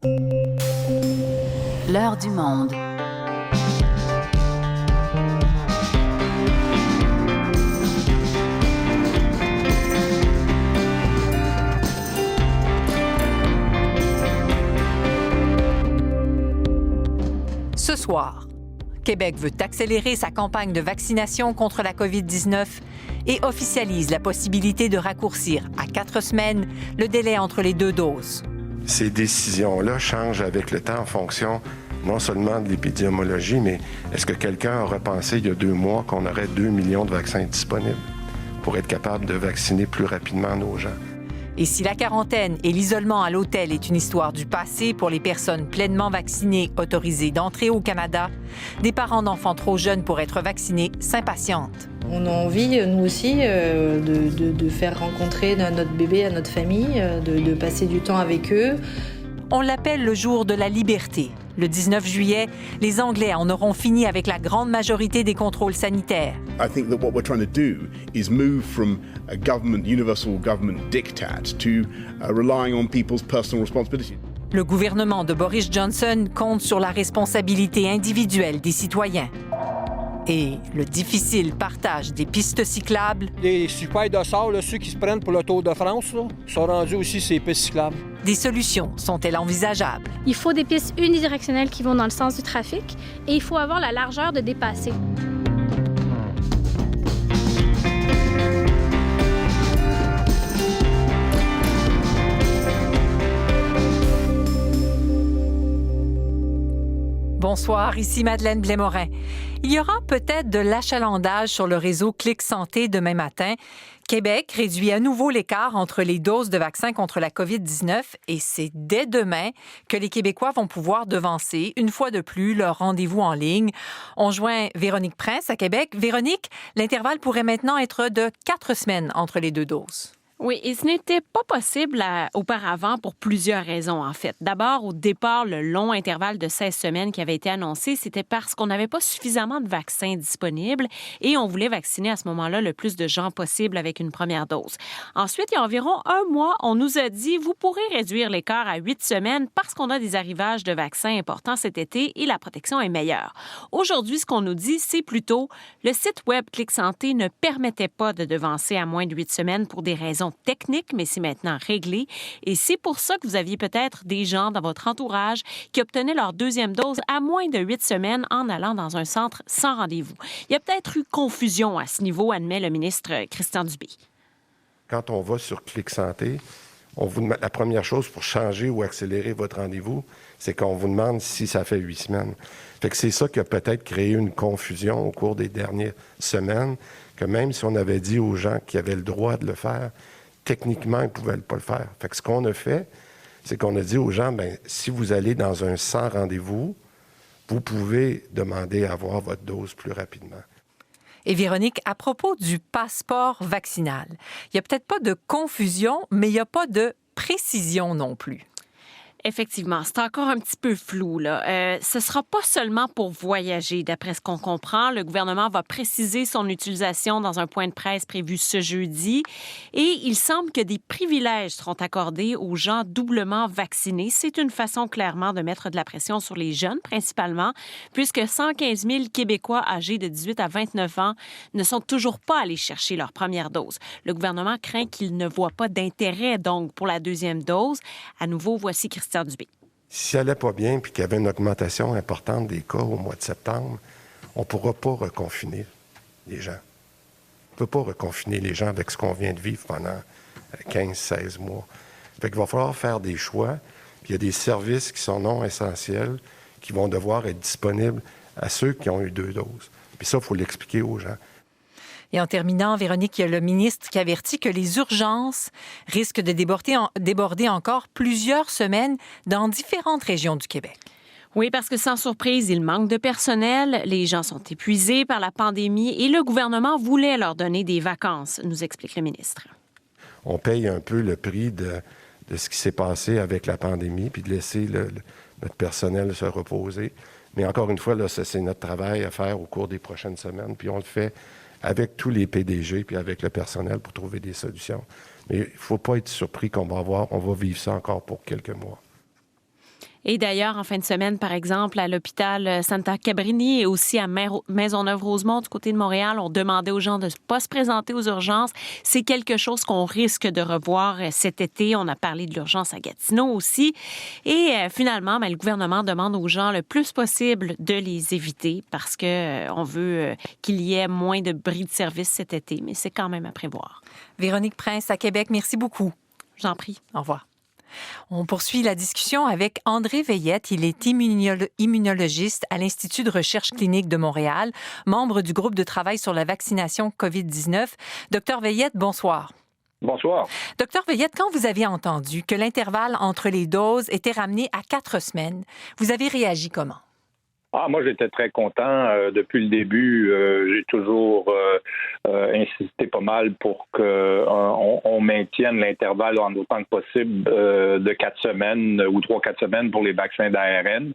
L'heure du monde. Ce soir, Québec veut accélérer sa campagne de vaccination contre la COVID-19 et officialise la possibilité de raccourcir à 4 semaines le délai entre les 2 doses. Ces décisions-là changent avec le temps en fonction non seulement de l'épidémiologie, mais est-ce que quelqu'un aurait pensé il y a 2 mois qu'on aurait 2 millions de vaccins disponibles pour être capable de vacciner plus rapidement nos gens? Et si la quarantaine et l'isolement à l'hôtel est une histoire du passé pour les personnes pleinement vaccinées autorisées d'entrer au Canada, des parents d'enfants trop jeunes pour être vaccinés s'impatientent. On a envie, nous aussi, de faire rencontrer notre bébé à notre famille, de passer du temps avec eux. On l'appelle le jour de la liberté. Le 19 juillet, les Anglais en auront fini avec la grande majorité des contrôles sanitaires. I think that what we're trying to do is move from a government, universal government diktat to relying on people's personal responsibility. Le gouvernement de Boris Johnson compte sur la responsabilité individuelle des citoyens. Et le difficile partage des pistes cyclables. Les super de sort, là, ceux qui se prennent pour le Tour de France, là, sont rendus aussi ces pistes cyclables. Des solutions sont-elles envisageables? Il faut des pistes unidirectionnelles qui vont dans le sens du trafic et il faut avoir la largeur de dépasser. Bonsoir, ici Madeleine Blais-Morin. Il y aura peut-être de l'achalandage sur le réseau Clic Santé demain matin. Québec réduit à nouveau l'écart entre les doses de vaccins contre la COVID-19 et c'est dès demain que les Québécois vont pouvoir devancer, une fois de plus, leur rendez-vous en ligne. On joint Véronique Prince à Québec. Véronique, l'intervalle pourrait maintenant être de 4 semaines entre les 2 doses. Oui, et ce n'était pas possible auparavant pour plusieurs raisons, en fait. D'abord, au départ, le long intervalle de 16 semaines qui avait été annoncé, c'était parce qu'on n'avait pas suffisamment de vaccins disponibles et on voulait vacciner à ce moment-là le plus de gens possible avec une première dose. Ensuite, il y a environ 1 mois, on nous a dit, vous pourrez réduire l'écart à 8 semaines parce qu'on a des arrivages de vaccins importants cet été et la protection est meilleure. Aujourd'hui, ce qu'on nous dit, c'est plutôt le site web Clic Santé ne permettait pas de devancer à moins de 8 semaines pour des raisons technique, mais c'est maintenant réglé. Et c'est pour ça que vous aviez peut-être des gens dans votre entourage qui obtenaient leur 2e dose à moins de 8 semaines en allant dans un centre sans rendez-vous. Il y a peut-être eu confusion à ce niveau, admet le ministre Christian Dubé. Quand on va sur Clic Santé, on vous demande, la première chose pour changer ou accélérer votre rendez-vous, c'est qu'on vous demande si ça fait 8 semaines. Fait que c'est ça qui a peut-être créé une confusion au cours des dernières semaines, que même si on avait dit aux gens qui avaient le droit de le faire, techniquement, ils ne pouvaient pas le faire. Fait que ce qu'on a fait, c'est qu'on a dit aux gens, bien, si vous allez dans un sans rendez-vous, vous pouvez demander à avoir votre dose plus rapidement. Et Véronique, à propos du passeport vaccinal, il n'y a peut-être pas de confusion, mais il n'y a pas de précision non plus. Effectivement, c'est encore un petit peu flou, là. Ce ne sera pas seulement pour voyager, d'après ce qu'on comprend. Le gouvernement va préciser son utilisation dans un point de presse prévu ce jeudi. Et il semble que des privilèges seront accordés aux gens doublement vaccinés. C'est une façon clairement de mettre de la pression sur les jeunes, principalement, puisque 115 000 Québécois âgés de 18 à 29 ans ne sont toujours pas allés chercher leur première dose. Le gouvernement craint qu'il ne voit pas d'intérêt, donc, pour la 2e dose. À nouveau, voici Christian Dubé. Si ça allait pas bien et qu'il y avait une augmentation importante des cas au mois de septembre, on ne pourra pas reconfiner les gens. On ne peut pas reconfiner les gens avec ce qu'on vient de vivre pendant 15-16 mois. Fait qu'il va falloir faire des choix. Puis il y a des services qui sont non essentiels qui vont devoir être disponibles à ceux qui ont eu 2 doses. Puis ça, il faut l'expliquer aux gens. Et en terminant, Véronique, il y a le ministre qui avertit que les urgences risquent de déborder encore plusieurs semaines dans différentes régions du Québec. Oui, parce que sans surprise, il manque de personnel, les gens sont épuisés par la pandémie et le gouvernement voulait leur donner des vacances, nous explique le ministre. On paye un peu le prix de ce qui s'est passé avec la pandémie puis de laisser notre personnel se reposer. Mais encore une fois, là, c'est notre travail à faire au cours des prochaines semaines. Puis on le fait avec tous les PDG puis avec le personnel pour trouver des solutions. Mais il ne faut pas être surpris on va vivre ça encore pour quelques mois. Et d'ailleurs, en fin de semaine, par exemple, à l'hôpital Santa Cabrini et aussi à Maisonneuve-Rosemont, du côté de Montréal, on demandait aux gens de ne pas se présenter aux urgences. C'est quelque chose qu'on risque de revoir cet été. On a parlé de l'urgence à Gatineau aussi. Et finalement, le gouvernement demande aux gens le plus possible de les éviter parce qu'on veut qu'il y ait moins de bris de service cet été, mais c'est quand même à prévoir. Véronique Prince à Québec, merci beaucoup. J'en prie. Au revoir. On poursuit la discussion avec André Veillette. Il est immunologiste à l'Institut de recherche clinique de Montréal, membre du groupe de travail sur la vaccination COVID-19. Docteur Veillette, bonsoir. Bonsoir. Docteur Veillette, quand vous avez entendu que l'intervalle entre les doses était ramené à 4 semaines, vous avez réagi comment? Moi, j'étais très content. Depuis le début, j'ai toujours insisté pas mal pour qu'on maintienne l'intervalle en autant que possible de 4 semaines ou 3-4 semaines pour les vaccins d'ARN.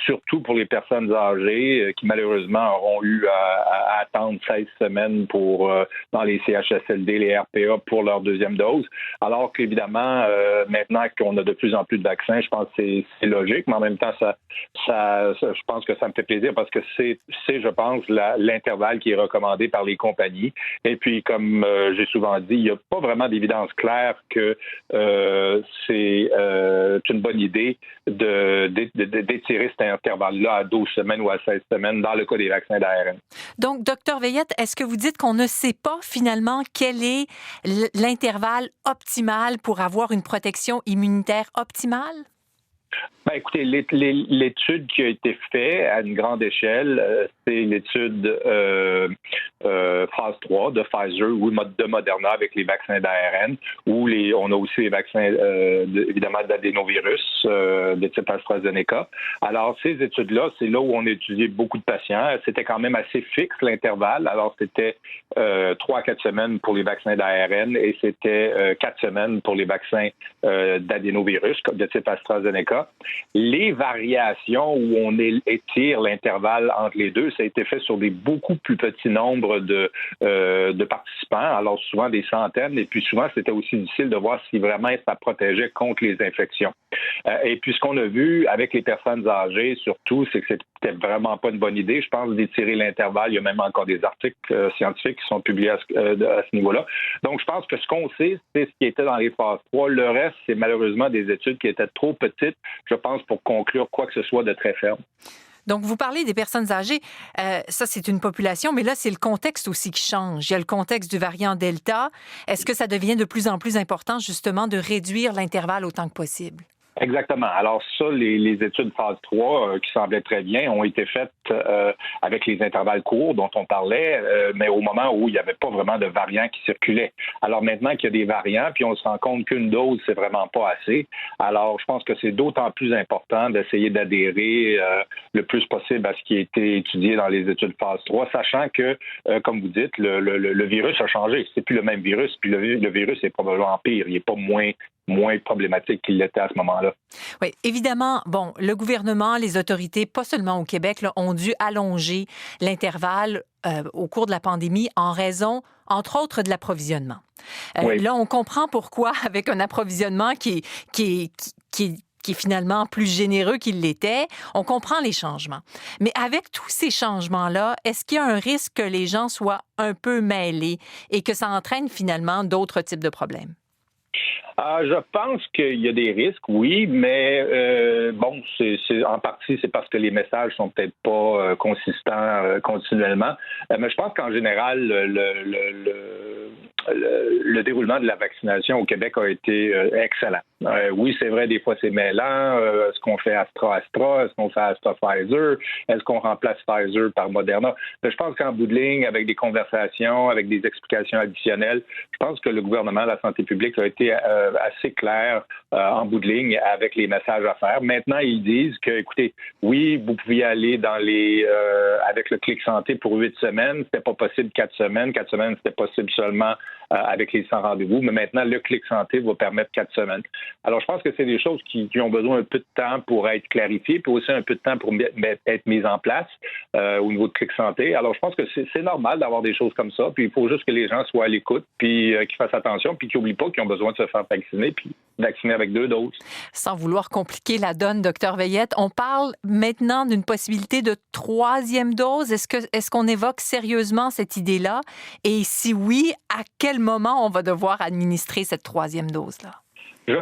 Surtout pour les personnes âgées qui malheureusement auront eu à attendre 16 semaines pour dans les CHSLD, les RPA pour leur deuxième dose. Alors qu'évidemment, maintenant qu'on a de plus en plus de vaccins, je pense que c'est logique, mais en même temps, je pense que ça me fait plaisir parce que c'est je pense, l'intervalle qui est recommandé par les compagnies. Et puis, comme j'ai souvent dit, il n'y a pas vraiment d'évidence claire que c'est une bonne idée d'étirer cet intervalle-là à 12 semaines ou à 16 semaines dans le cas des vaccins d'ARN. Donc, Dr Veillette, est-ce que vous dites qu'on ne sait pas finalement quel est l'intervalle optimal pour avoir une protection immunitaire optimale? Écoutez, l'étude qui a été faite à une grande échelle, c'est l'étude phase 3 de Pfizer ou de Moderna avec les vaccins d'ARN, où on a aussi les vaccins, évidemment, d'adénovirus de type AstraZeneca. Alors, ces études-là, c'est là où on a étudié beaucoup de patients. C'était quand même assez fixe, l'intervalle. Alors, c'était 3 à 4 semaines pour les vaccins d'ARN et c'était 4 semaines pour les vaccins d'adénovirus de type AstraZeneca. Les variations où on étire l'intervalle entre les deux, ça a été fait sur des beaucoup plus petits nombres de participants, alors souvent des centaines, et puis souvent c'était aussi difficile de voir si vraiment ça protégeait contre les infections. Et puis ce qu'on a vu avec les personnes âgées, surtout, c'est que c'était vraiment pas une bonne idée, je pense, d'étirer l'intervalle. Il y a même encore des articles scientifiques qui sont publiés à ce niveau-là. Donc je pense que ce qu'on sait, c'est ce qui était dans les phases 3. Le reste, c'est malheureusement des études qui étaient trop petites, je pense, pour conclure quoi que ce soit de très ferme. Donc, vous parlez des personnes âgées. Ça, c'est une population, mais là, c'est le contexte aussi qui change. Il y a le contexte du variant Delta. Est-ce que ça devient de plus en plus important, justement, de réduire l'intervalle autant que possible? Exactement. Alors ça, les études phase 3 qui semblaient très bien ont été faites avec les intervalles courts dont on parlait, mais au moment où il n'y avait pas vraiment de variants qui circulaient. Alors maintenant qu'il y a des variants, puis on se rend compte qu'une dose, c'est vraiment pas assez. Alors je pense que c'est d'autant plus important d'essayer d'adhérer le plus possible à ce qui a été étudié dans les études phase 3, sachant que, comme vous dites, le virus a changé. C'est plus le même virus, puis le virus est probablement pire. Il n'est pas moins problématique qu'il l'était à ce moment-là. Oui, évidemment, le gouvernement, les autorités, pas seulement au Québec, là, ont dû allonger l'intervalle au cours de la pandémie en raison, entre autres, de l'approvisionnement. Oui. Là, on comprend pourquoi, avec un approvisionnement qui est finalement plus généreux qu'il l'était, on comprend les changements. Mais avec tous ces changements-là, est-ce qu'il y a un risque que les gens soient un peu mêlés et que ça entraîne finalement d'autres types de problèmes? Je pense qu'il y a des risques, oui, mais c'est en partie, c'est parce que les messages sont peut-être pas consistants continuellement. Mais je pense qu'en général, le déroulement de la vaccination au Québec a été excellent. Oui, c'est vrai, des fois c'est mêlant. Est-ce qu'on fait Astra? Est-ce qu'on fait Astra-Pfizer? Est-ce qu'on remplace Pfizer par Moderna? Mais je pense qu'en bout de ligne, avec des conversations, avec des explications additionnelles, je pense que le gouvernement de la santé publique a été assez clair en bout de ligne avec les messages à faire. Maintenant, ils disent que, écoutez, oui, vous pouviez aller dans avec le Clic Santé pour 8 semaines. C'était pas possible 4 semaines. 4 semaines, c'était possible seulement avec les 100 rendez-vous. Mais maintenant, le Clic Santé va permettre 4 semaines. Alors, je pense que c'est des choses qui ont besoin un peu de temps pour être clarifiées, puis aussi un peu de temps pour être mises en place au niveau de Clic Santé. Alors, je pense que c'est normal d'avoir des choses comme ça, puis il faut juste que les gens soient à l'écoute, puis qu'ils fassent attention, puis qu'ils n'oublient pas qu'ils ont besoin de se faire vacciner, puis vacciner avec 2 doses. Sans vouloir compliquer la donne, Dr Veillette, on parle maintenant d'une possibilité de 3e dose. Est-ce qu'on évoque sérieusement cette idée-là? Et si oui, à quel moment on va devoir administrer cette 3e dose-là? Je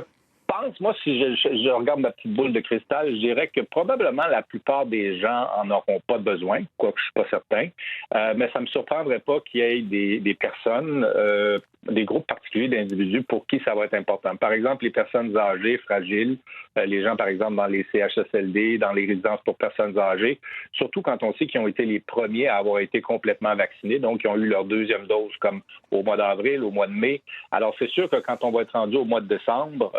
pense, moi, si je regarde ma petite boule de cristal, je dirais que probablement la plupart des gens en auront pas besoin, quoique je suis pas certain. Mais ça me surprendrait pas qu'il y ait des personnes, des groupes particuliers d'individus pour qui ça va être important. Par exemple, les personnes âgées, fragiles, les gens, par exemple, dans les CHSLD, dans les résidences pour personnes âgées, surtout quand on sait qu'ils ont été les premiers à avoir été complètement vaccinés, donc ils ont eu leur 2e dose comme au mois d'avril, au mois de mai. Alors, c'est sûr que quand on va être rendu au mois de décembre,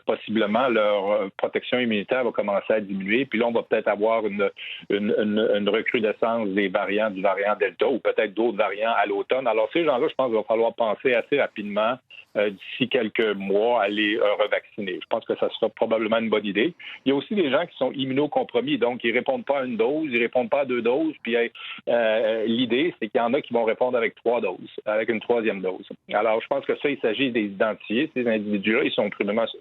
possiblement, leur protection immunitaire va commencer à diminuer. Puis là, on va peut-être avoir une recrudescence du variant Delta ou peut-être d'autres variants à l'automne. Alors, ces gens-là, je pense qu'il va falloir penser assez rapidement, d'ici quelques mois, à les revacciner. Je pense que ça sera probablement une bonne idée. Il y a aussi des gens qui sont immunocompromis, donc ils ne répondent pas à 1 dose, ils ne répondent pas à 2 doses. Puis l'idée, c'est qu'il y en a qui vont répondre avec 3 doses, avec une 3e dose. Alors, je pense que ça, il s'agit d'identifier ces individus-là. Ils sont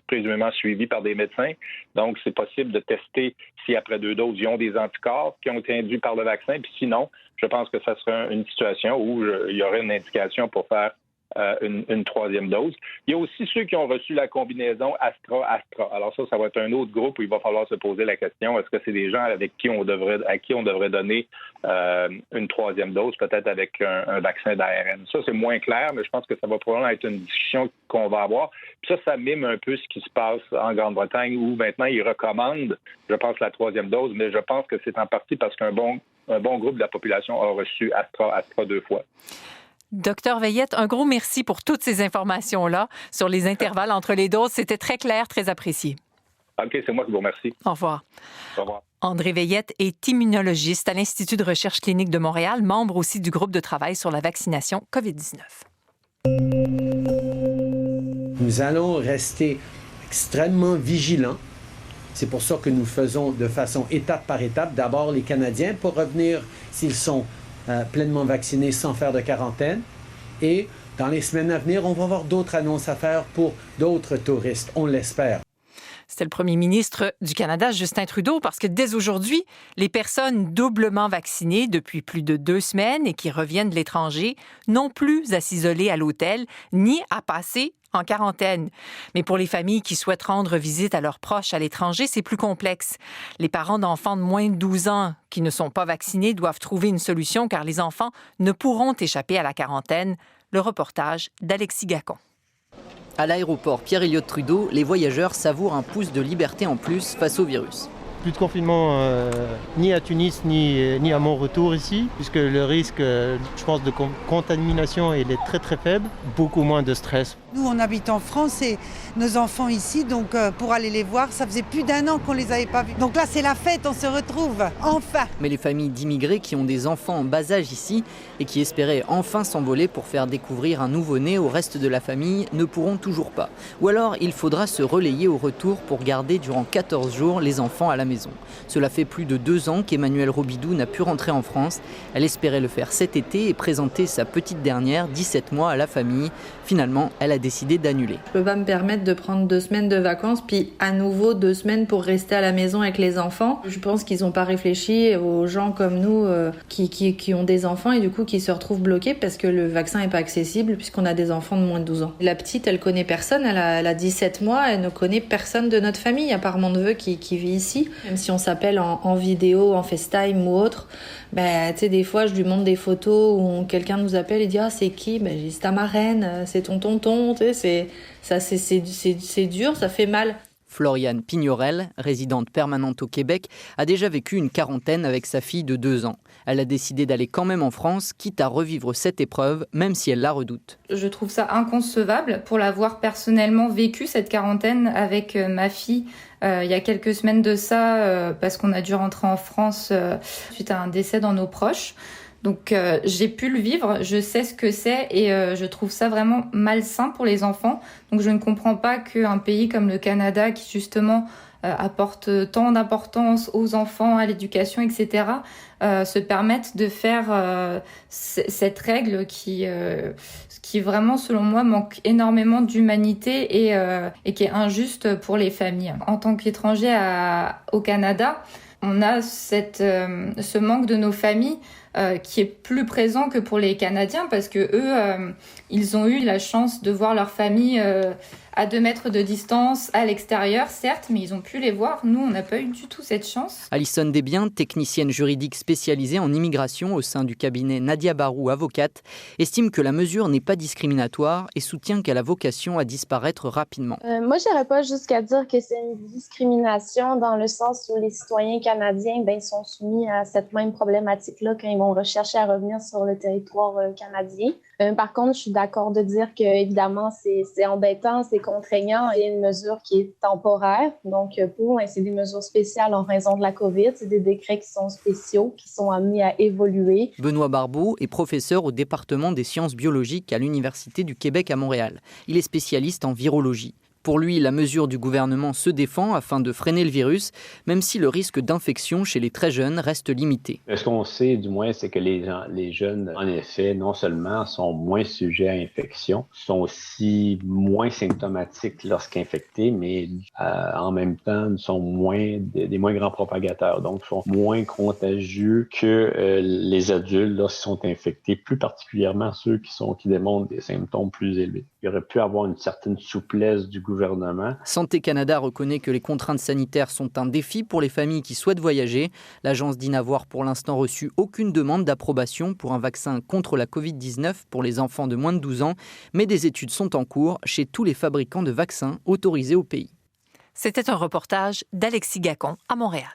présumément suivis par des médecins. Donc, c'est possible de tester si après 2 doses, ils ont des anticorps qui ont été induits par le vaccin. Puis sinon, je pense que ça serait une situation où il y aurait une indication pour faire une 3e dose. Il y a aussi ceux qui ont reçu la combinaison Astra. Alors ça va être un autre groupe où il va falloir se poser la question, est-ce que c'est des gens à qui on devrait donner une 3e dose, peut-être avec un vaccin d'ARN. Ça, c'est moins clair, mais je pense que ça va probablement être une discussion qu'on va avoir. Puis ça mime un peu ce qui se passe en Grande-Bretagne, où maintenant ils recommandent, je pense, la 3e dose, mais je pense que c'est en partie parce qu'un bon groupe de la population a reçu Astra 2 fois. Docteur Veillette, un gros merci pour toutes ces informations-là sur les intervalles entre les doses. C'était très clair, très apprécié. OK, c'est moi qui vous remercie. Au revoir. Au revoir. André Veillette est immunologiste à l'Institut de recherche clinique de Montréal, membre aussi du groupe de travail sur la vaccination COVID-19. Nous allons rester extrêmement vigilants. C'est pour ça que nous faisons de façon étape par étape. D'abord, les Canadiens, pour revenir s'ils sont pleinement vaccinés sans faire de quarantaine. Et dans les semaines à venir, on va avoir d'autres annonces à faire pour d'autres touristes, on l'espère. C'était le premier ministre du Canada, Justin Trudeau, parce que dès aujourd'hui, les personnes doublement vaccinées depuis plus de 2 semaines et qui reviennent de l'étranger n'ont plus à s'isoler à l'hôtel ni à passer en quarantaine. Mais pour les familles qui souhaitent rendre visite à leurs proches à l'étranger, c'est plus complexe. Les parents d'enfants de moins de 12 ans qui ne sont pas vaccinés doivent trouver une solution car les enfants ne pourront échapper à la quarantaine. Le reportage d'Alexis Gacon. À l'aéroport Pierre-Elliott Trudeau, les voyageurs savourent un pouce de liberté en plus face au virus. Plus de confinement ni à Tunis ni à mon retour ici, puisque le risque, je pense, de contamination il est très très faible, beaucoup moins de stress. Nous, on habite en France et nos enfants ici, donc pour aller les voir, ça faisait plus d'1 an qu'on les avait pas vus. Donc là, c'est la fête, on se retrouve, enfin. Mais les familles d'immigrés qui ont des enfants en bas âge ici et qui espéraient enfin s'envoler pour faire découvrir un nouveau-né au reste de la famille ne pourront toujours pas. Ou alors, il faudra se relayer au retour pour garder durant 14 jours les enfants à la maison. Cela fait plus de 2 ans qu'Emmanuelle Robidoux n'a pu rentrer en France. Elle espérait le faire cet été et présenter sa petite dernière, 17 mois, à la famille. Finalement, elle a décidé d'annuler. Je peux pas me permettre de prendre 2 semaines de vacances, puis à nouveau 2 semaines pour rester à la maison avec les enfants. Je pense qu'ils n'ont pas réfléchi aux gens comme nous qui ont des enfants et du coup qui se retrouvent bloqués parce que le vaccin n'est pas accessible puisqu'on a des enfants de moins de 12 ans. La petite, elle connaît personne, elle a 17 mois, elle ne connaît personne de notre famille à part mon neveu qui vit ici. Même si on s'appelle en vidéo, en FaceTime ou autre, tu sais, des fois je lui montre des photos où quelqu'un nous appelle et dit « Ah, c'est qui ?» C'est ta marraine, c'est ton tonton, tu sais, c'est dur, ça fait mal. Floriane Pignorel, résidente permanente au Québec, a déjà vécu une quarantaine avec sa fille de 2 ans. Elle a décidé d'aller quand même en France, quitte à revivre cette épreuve, même si elle la redoute. Je trouve ça inconcevable pour l'avoir personnellement vécu, cette quarantaine, avec ma fille. Il y a quelques semaines de ça, parce qu'on a dû rentrer en France suite à un décès dans nos proches. Donc j'ai pu le vivre, je sais ce que c'est et je trouve ça vraiment malsain pour les enfants. Donc je ne comprends pas qu'un pays comme le Canada, qui justement apporte tant d'importance aux enfants, à l'éducation, etc., se permette de faire cette règle qui vraiment, selon moi, manque énormément d'humanité et qui est injuste pour les familles. En tant qu'étranger au Canada, on a ce manque de nos familles qui est plus présent que pour les Canadiens, parce que eux, ils ont eu la chance de voir leur famille à 2 mètres de distance, à l'extérieur, certes, mais ils ont pu les voir. Nous, on n'a pas eu du tout cette chance. Alison Desbiens, technicienne juridique spécialisée en immigration au sein du cabinet Nadia Barou, avocate, estime que la mesure n'est pas discriminatoire et soutient qu'elle a vocation à disparaître rapidement. Moi, je n'irais pas jusqu'à dire que c'est une discrimination dans le sens où les citoyens canadiens sont soumis à cette même problématique-là quand ils vont rechercher à revenir sur le territoire canadien. Par contre, je suis d'accord de dire que, évidemment, c'est embêtant, c'est contraignant et une mesure qui est temporaire. Donc, pour nous, c'est des mesures spéciales en raison de la COVID. C'est des décrets qui sont spéciaux, qui sont amenés à évoluer. Benoît Barbeau est professeur au département des sciences biologiques à l'Université du Québec à Montréal. Il est spécialiste en virologie. Pour lui, la mesure du gouvernement se défend afin de freiner le virus, même si le risque d'infection chez les très jeunes reste limité. Ce qu'on sait, du moins, c'est que les jeunes, en effet, non seulement sont moins sujets à infection, sont aussi moins symptomatiques lorsqu'infectés, mais en même temps sont des moins grands propagateurs, donc sont moins contagieux que les adultes lorsqu'ils sont infectés, plus particulièrement ceux qui démontrent des symptômes plus élevés. Il y aurait pu avoir une certaine souplesse du gouvernement. Santé Canada reconnaît que les contraintes sanitaires sont un défi pour les familles qui souhaitent voyager. L'agence dit n'avoir pour l'instant reçu aucune demande d'approbation pour un vaccin contre la Covid-19 pour les enfants de moins de 12 ans, mais des études sont en cours chez tous les fabricants de vaccins autorisés au pays. C'était un reportage d'Alexis Gacon à Montréal.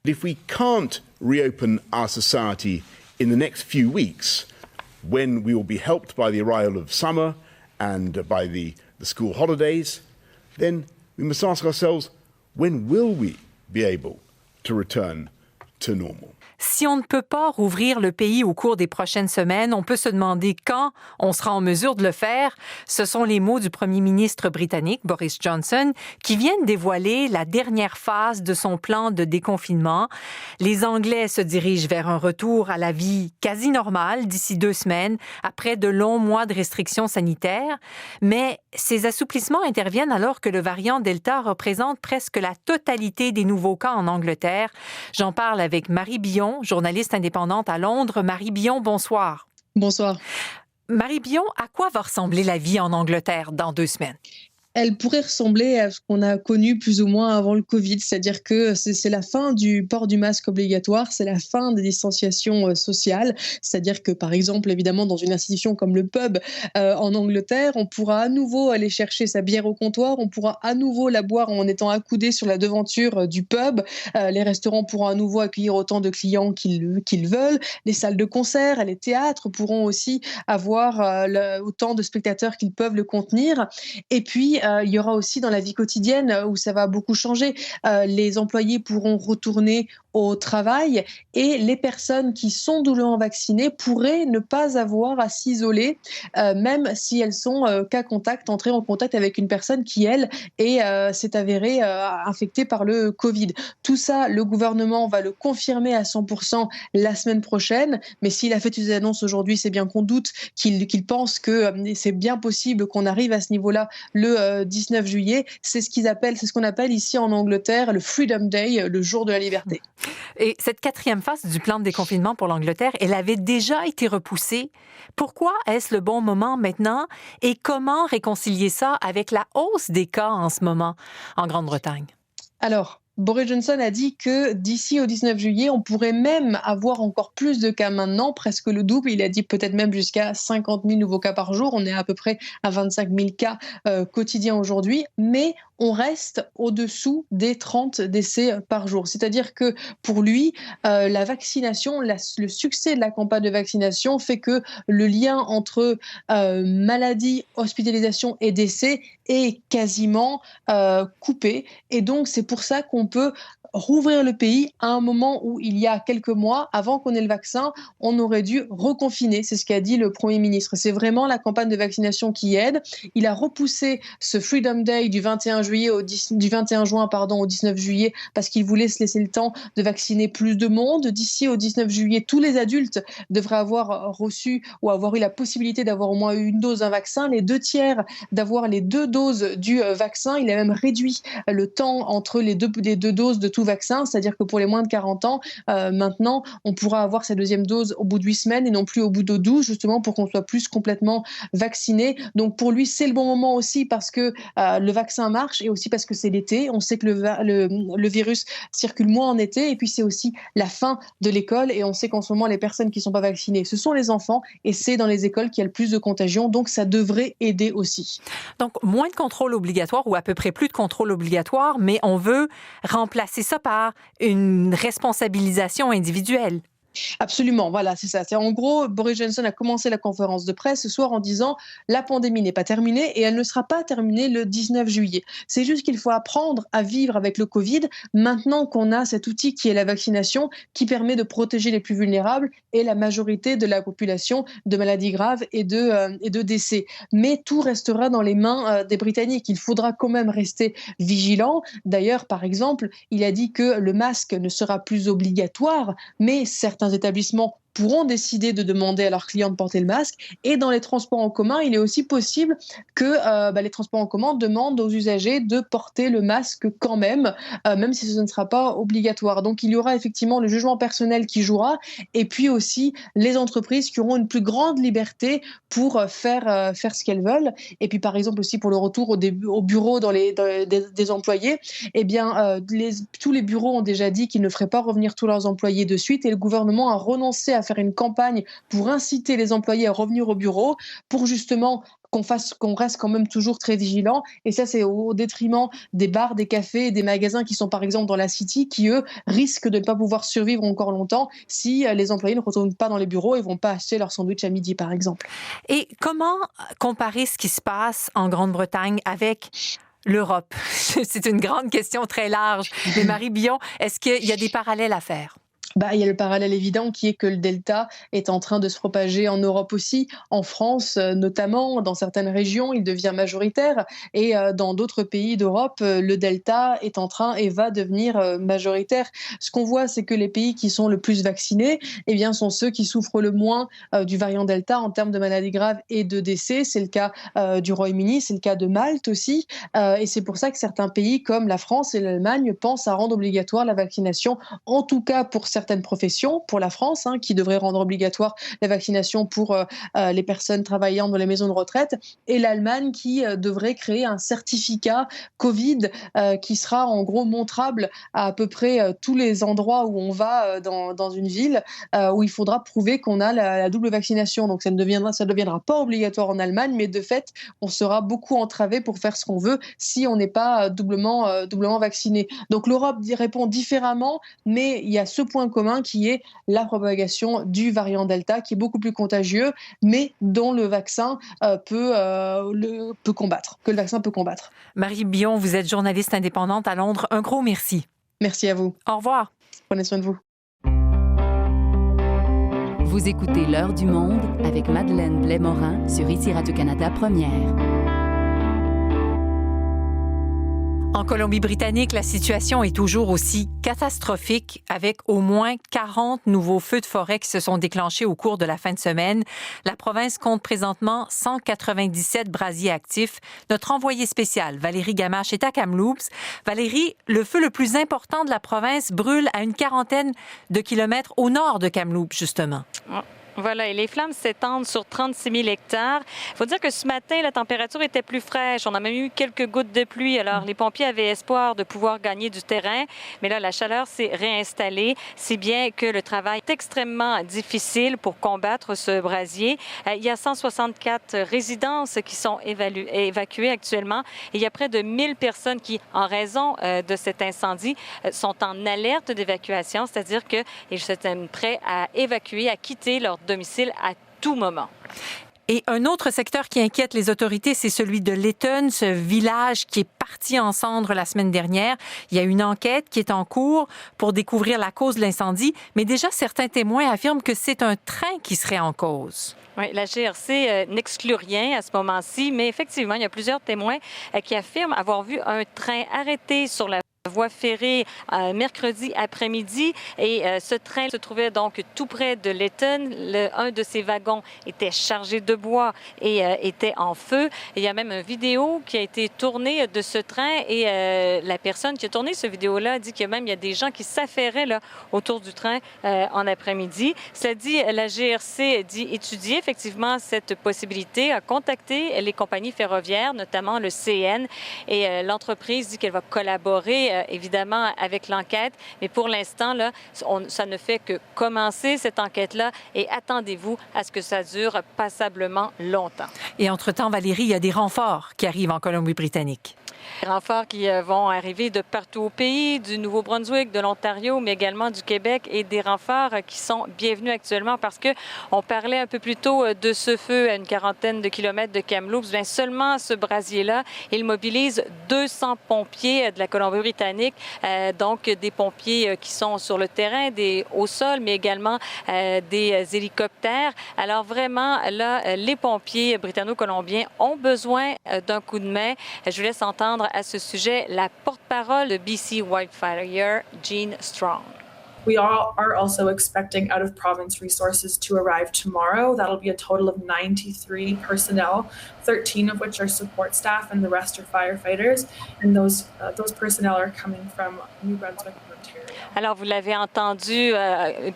If we can't reopen our society in the next few weeks, when we will be helped by the arrival of summer and by the school holidays, then we must ask ourselves, when will we be able to return to normal? Si on ne peut pas rouvrir le pays au cours des prochaines semaines, on peut se demander quand on sera en mesure de le faire. Ce sont les mots du premier ministre britannique, Boris Johnson, qui viennent dévoiler la dernière phase de son plan de déconfinement. Les Anglais se dirigent vers un retour à la vie quasi normale d'ici 2 semaines, après de longs mois de restrictions sanitaires. Mais ces assouplissements interviennent alors que le variant Delta représente presque la totalité des nouveaux cas en Angleterre. J'en parle avec Marie Billon, journaliste indépendante à Londres. Marie Billon, bonsoir. Bonsoir. Marie Billon, à quoi va ressembler la vie en Angleterre dans 2 semaines? Elle pourrait ressembler à ce qu'on a connu plus ou moins avant le Covid, c'est-à-dire que c'est la fin du port du masque obligatoire, c'est la fin des distanciations sociales, c'est-à-dire que par exemple, évidemment, dans une institution comme le pub en Angleterre, on pourra à nouveau aller chercher sa bière au comptoir, on pourra à nouveau la boire en étant accoudé sur la devanture du pub, les restaurants pourront à nouveau accueillir autant de clients qu'ils veulent, les salles de concert, les théâtres pourront aussi avoir autant de spectateurs qu'ils peuvent le contenir, et puis il y aura aussi dans la vie quotidienne où ça va beaucoup changer. Les employés pourront retourner au travail et les personnes qui sont doublement vaccinées pourraient ne pas avoir à s'isoler, même si elles sont cas contact, entrées en contact avec une personne qui, elle, s'est avérée infectée par le Covid. Tout ça, le gouvernement va le confirmer à 100% la semaine prochaine, mais s'il a fait des annonces aujourd'hui, c'est bien qu'on doute qu'il pense que c'est bien possible qu'on arrive à ce niveau-là le 19 juillet. C'est ce qu'on appelle ici en Angleterre le Freedom Day, le jour de la liberté. Et cette 4e phase du plan de déconfinement pour l'Angleterre, elle avait déjà été repoussée. Pourquoi est-ce le bon moment maintenant? Et comment réconcilier ça avec la hausse des cas en ce moment en Grande-Bretagne? Alors, Boris Johnson a dit que d'ici au 19 juillet, on pourrait même avoir encore plus de cas maintenant, presque le double. Il a dit peut-être même jusqu'à 50 000 nouveaux cas par jour. On est à peu près à 25 000 cas quotidiens aujourd'hui, mais on reste au-dessous des 30 décès par jour. C'est-à-dire que pour lui, la vaccination, le succès de la campagne de vaccination fait que le lien entre maladie, hospitalisation et décès est quasiment coupé. Et donc, c'est pour ça qu'on peut rouvrir le pays à un moment où il y a quelques mois, avant qu'on ait le vaccin, on aurait dû reconfiner. C'est ce qu'a dit le Premier ministre. C'est vraiment la campagne de vaccination qui aide. Il a repoussé ce Freedom Day du 21 juin au 19 juillet parce qu'il voulait se laisser le temps de vacciner plus de monde. D'ici au 19 juillet, tous les adultes devraient avoir reçu ou avoir eu la possibilité d'avoir au moins une dose d'un vaccin. Les 2/3 d'avoir les 2 doses du vaccin. Il a même réduit le temps entre les deux doses de tout vaccin, c'est-à-dire que pour les moins de 40 ans, maintenant, on pourra avoir sa deuxième dose au bout de 8 semaines et non plus au bout de 12, justement pour qu'on soit plus complètement vacciné. Donc pour lui, c'est le bon moment aussi parce que le vaccin marche et aussi parce que c'est l'été. On sait que le virus circule moins en été et puis c'est aussi la fin de l'école et on sait qu'en ce moment, les personnes qui ne sont pas vaccinées, ce sont les enfants et c'est dans les écoles qu'il y a le plus de contagion. Donc ça devrait aider aussi. Donc moins de contrôle obligatoire ou à peu près plus de contrôle obligatoire, mais on veut remplacer ça par une responsabilisation individuelle. Absolument, voilà, c'est ça. C'est en gros, Boris Johnson a commencé la conférence de presse ce soir en disant la pandémie n'est pas terminée et elle ne sera pas terminée le 19 juillet. C'est juste qu'il faut apprendre à vivre avec le Covid maintenant qu'on a cet outil qui est la vaccination qui permet de protéger les plus vulnérables et la majorité de la population de maladies graves et de décès. Mais tout restera dans les mains des Britanniques. Il faudra quand même rester vigilant. D'ailleurs, par exemple, il a dit que le masque ne sera plus obligatoire, mais certains établissements pourront décider de demander à leurs clients de porter le masque. Et dans les transports en commun, il est aussi possible que les transports en commun demandent aux usagers de porter le masque quand même si ce ne sera pas obligatoire. Donc il y aura effectivement le jugement personnel qui jouera et puis aussi les entreprises qui auront une plus grande liberté pour faire ce qu'elles veulent. Et puis par exemple aussi pour le retour au bureau des employés, tous les bureaux ont déjà dit qu'ils ne feraient pas revenir tous leurs employés de suite et le gouvernement a renoncé à faire une campagne pour inciter les employés à revenir au bureau, pour justement qu'on reste quand même toujours très vigilant. Et ça, c'est au détriment des bars, des cafés et des magasins qui sont par exemple dans la City, qui eux risquent de ne pas pouvoir survivre encore longtemps si les employés ne retournent pas dans les bureaux et ne vont pas acheter leur sandwich à midi, par exemple. Et comment comparer ce qui se passe en Grande-Bretagne avec l'Europe? C'est une grande question très large. Mais Marie Billon, est-ce qu'il y a des parallèles à faire? Il y a le parallèle évident qui est que le Delta est en train de se propager en Europe aussi, en France notamment, dans certaines régions, il devient majoritaire et dans d'autres pays d'Europe, le Delta est en train et va devenir majoritaire. Ce qu'on voit, c'est que les pays qui sont le plus vaccinés, sont ceux qui souffrent le moins du variant Delta en termes de maladies graves et de décès. C'est le cas du Royaume-Uni, c'est le cas de Malte aussi. Et c'est pour ça que certains pays comme la France et l'Allemagne pensent à rendre obligatoire la vaccination, en tout cas pour certaines professions, pour la France, qui devrait rendre obligatoire la vaccination pour les personnes travaillant dans les maisons de retraite, et l'Allemagne qui devrait créer un certificat Covid qui sera en gros montrable à peu près tous les endroits où on va dans une ville, où il faudra prouver qu'on a la double vaccination. Donc ça ne deviendra pas obligatoire en Allemagne, mais de fait, on sera beaucoup entravé pour faire ce qu'on veut si on n'est pas doublement vacciné. Donc l'Europe répond différemment, mais il y a ce point commun qui est la propagation du variant Delta, qui est beaucoup plus contagieux, mais dont le vaccin peut combattre, que le vaccin peut combattre. Marie Billon, vous êtes journaliste indépendante à Londres. Un gros merci. Merci à vous. Au revoir. Prenez soin de vous. Vous écoutez L'heure du monde avec Madeleine Blais-Morin sur ici Radio-Canada Première. En Colombie-Britannique, la situation est toujours aussi catastrophique avec au moins 40 nouveaux feux de forêt qui se sont déclenchés au cours de la fin de semaine. La province compte présentement 197 brasiers actifs. Notre envoyée spéciale, Valérie Gamache, est à Kamloops. Valérie, le feu le plus important de la province brûle à une quarantaine de kilomètres au nord de Kamloops, justement. Voilà, et les flammes s'étendent sur 36 000 hectares. Il faut dire que ce matin, la température était plus fraîche. On a même eu quelques gouttes de pluie. Alors, les pompiers avaient espoir de pouvoir gagner du terrain. Mais là, la chaleur s'est réinstallée, si bien que le travail est extrêmement difficile pour combattre ce brasier. Il y a 164 résidences qui sont évacuées actuellement. Et il y a près de 1000 personnes qui, en raison de cet incendie, sont en alerte d'évacuation, c'est-à-dire qu'ils sont prêts à évacuer, à quitter leur domicile à tout moment. Et un autre secteur qui inquiète les autorités, c'est celui de Lytton, ce village qui est parti en cendres la semaine dernière. Il y a une enquête qui est en cours pour découvrir la cause de l'incendie, mais déjà certains témoins affirment que c'est un train qui serait en cause. Oui, la GRC n'exclut rien à ce moment-ci, mais effectivement, il y a plusieurs témoins qui affirment avoir vu un train arrêté sur la voie ferrée mercredi après-midi et ce train se trouvait donc tout près de Lytton. Un de ces wagons était chargé de bois et était en feu. Il y a même une vidéo qui a été tournée de ce train et la personne qui a tourné cette vidéo-là dit qu'il y a des gens qui s'affairaient là, autour du train en après-midi. Cela dit, la GRC dit étudier effectivement cette possibilité, a contacté les compagnies ferroviaires, notamment le CN, et l'entreprise dit qu'elle va collaborer évidemment avec l'enquête, mais pour l'instant, là, ça ne fait que commencer cette enquête-là et attendez-vous à ce que ça dure passablement longtemps. Et entre-temps, Valérie, il y a des renforts qui arrivent en Colombie-Britannique. Des renforts qui vont arriver de partout au pays, du Nouveau-Brunswick, de l'Ontario, mais également du Québec, et des renforts qui sont bienvenus actuellement parce que on parlait un peu plus tôt de ce feu à une quarantaine de kilomètres de Kamloops. Bien, seulement ce brasier-là, il mobilise 200 pompiers de la Colombie-Britannique, donc des pompiers qui sont sur le terrain, au sol, mais également des hélicoptères. Alors vraiment, là, les pompiers britanno-colombiens ont besoin d'un coup de main. Je vous laisse entendre à ce sujet la porte-parole de BC Wildfire, Jean Strong. We are also expecting out-of-province resources to arrive tomorrow. That'll be a total of 93 personnel, 13 of which are support staff and the rest are firefighters. And those personnel are coming from New Brunswick and Ontario. Alors, vous l'avez entendu,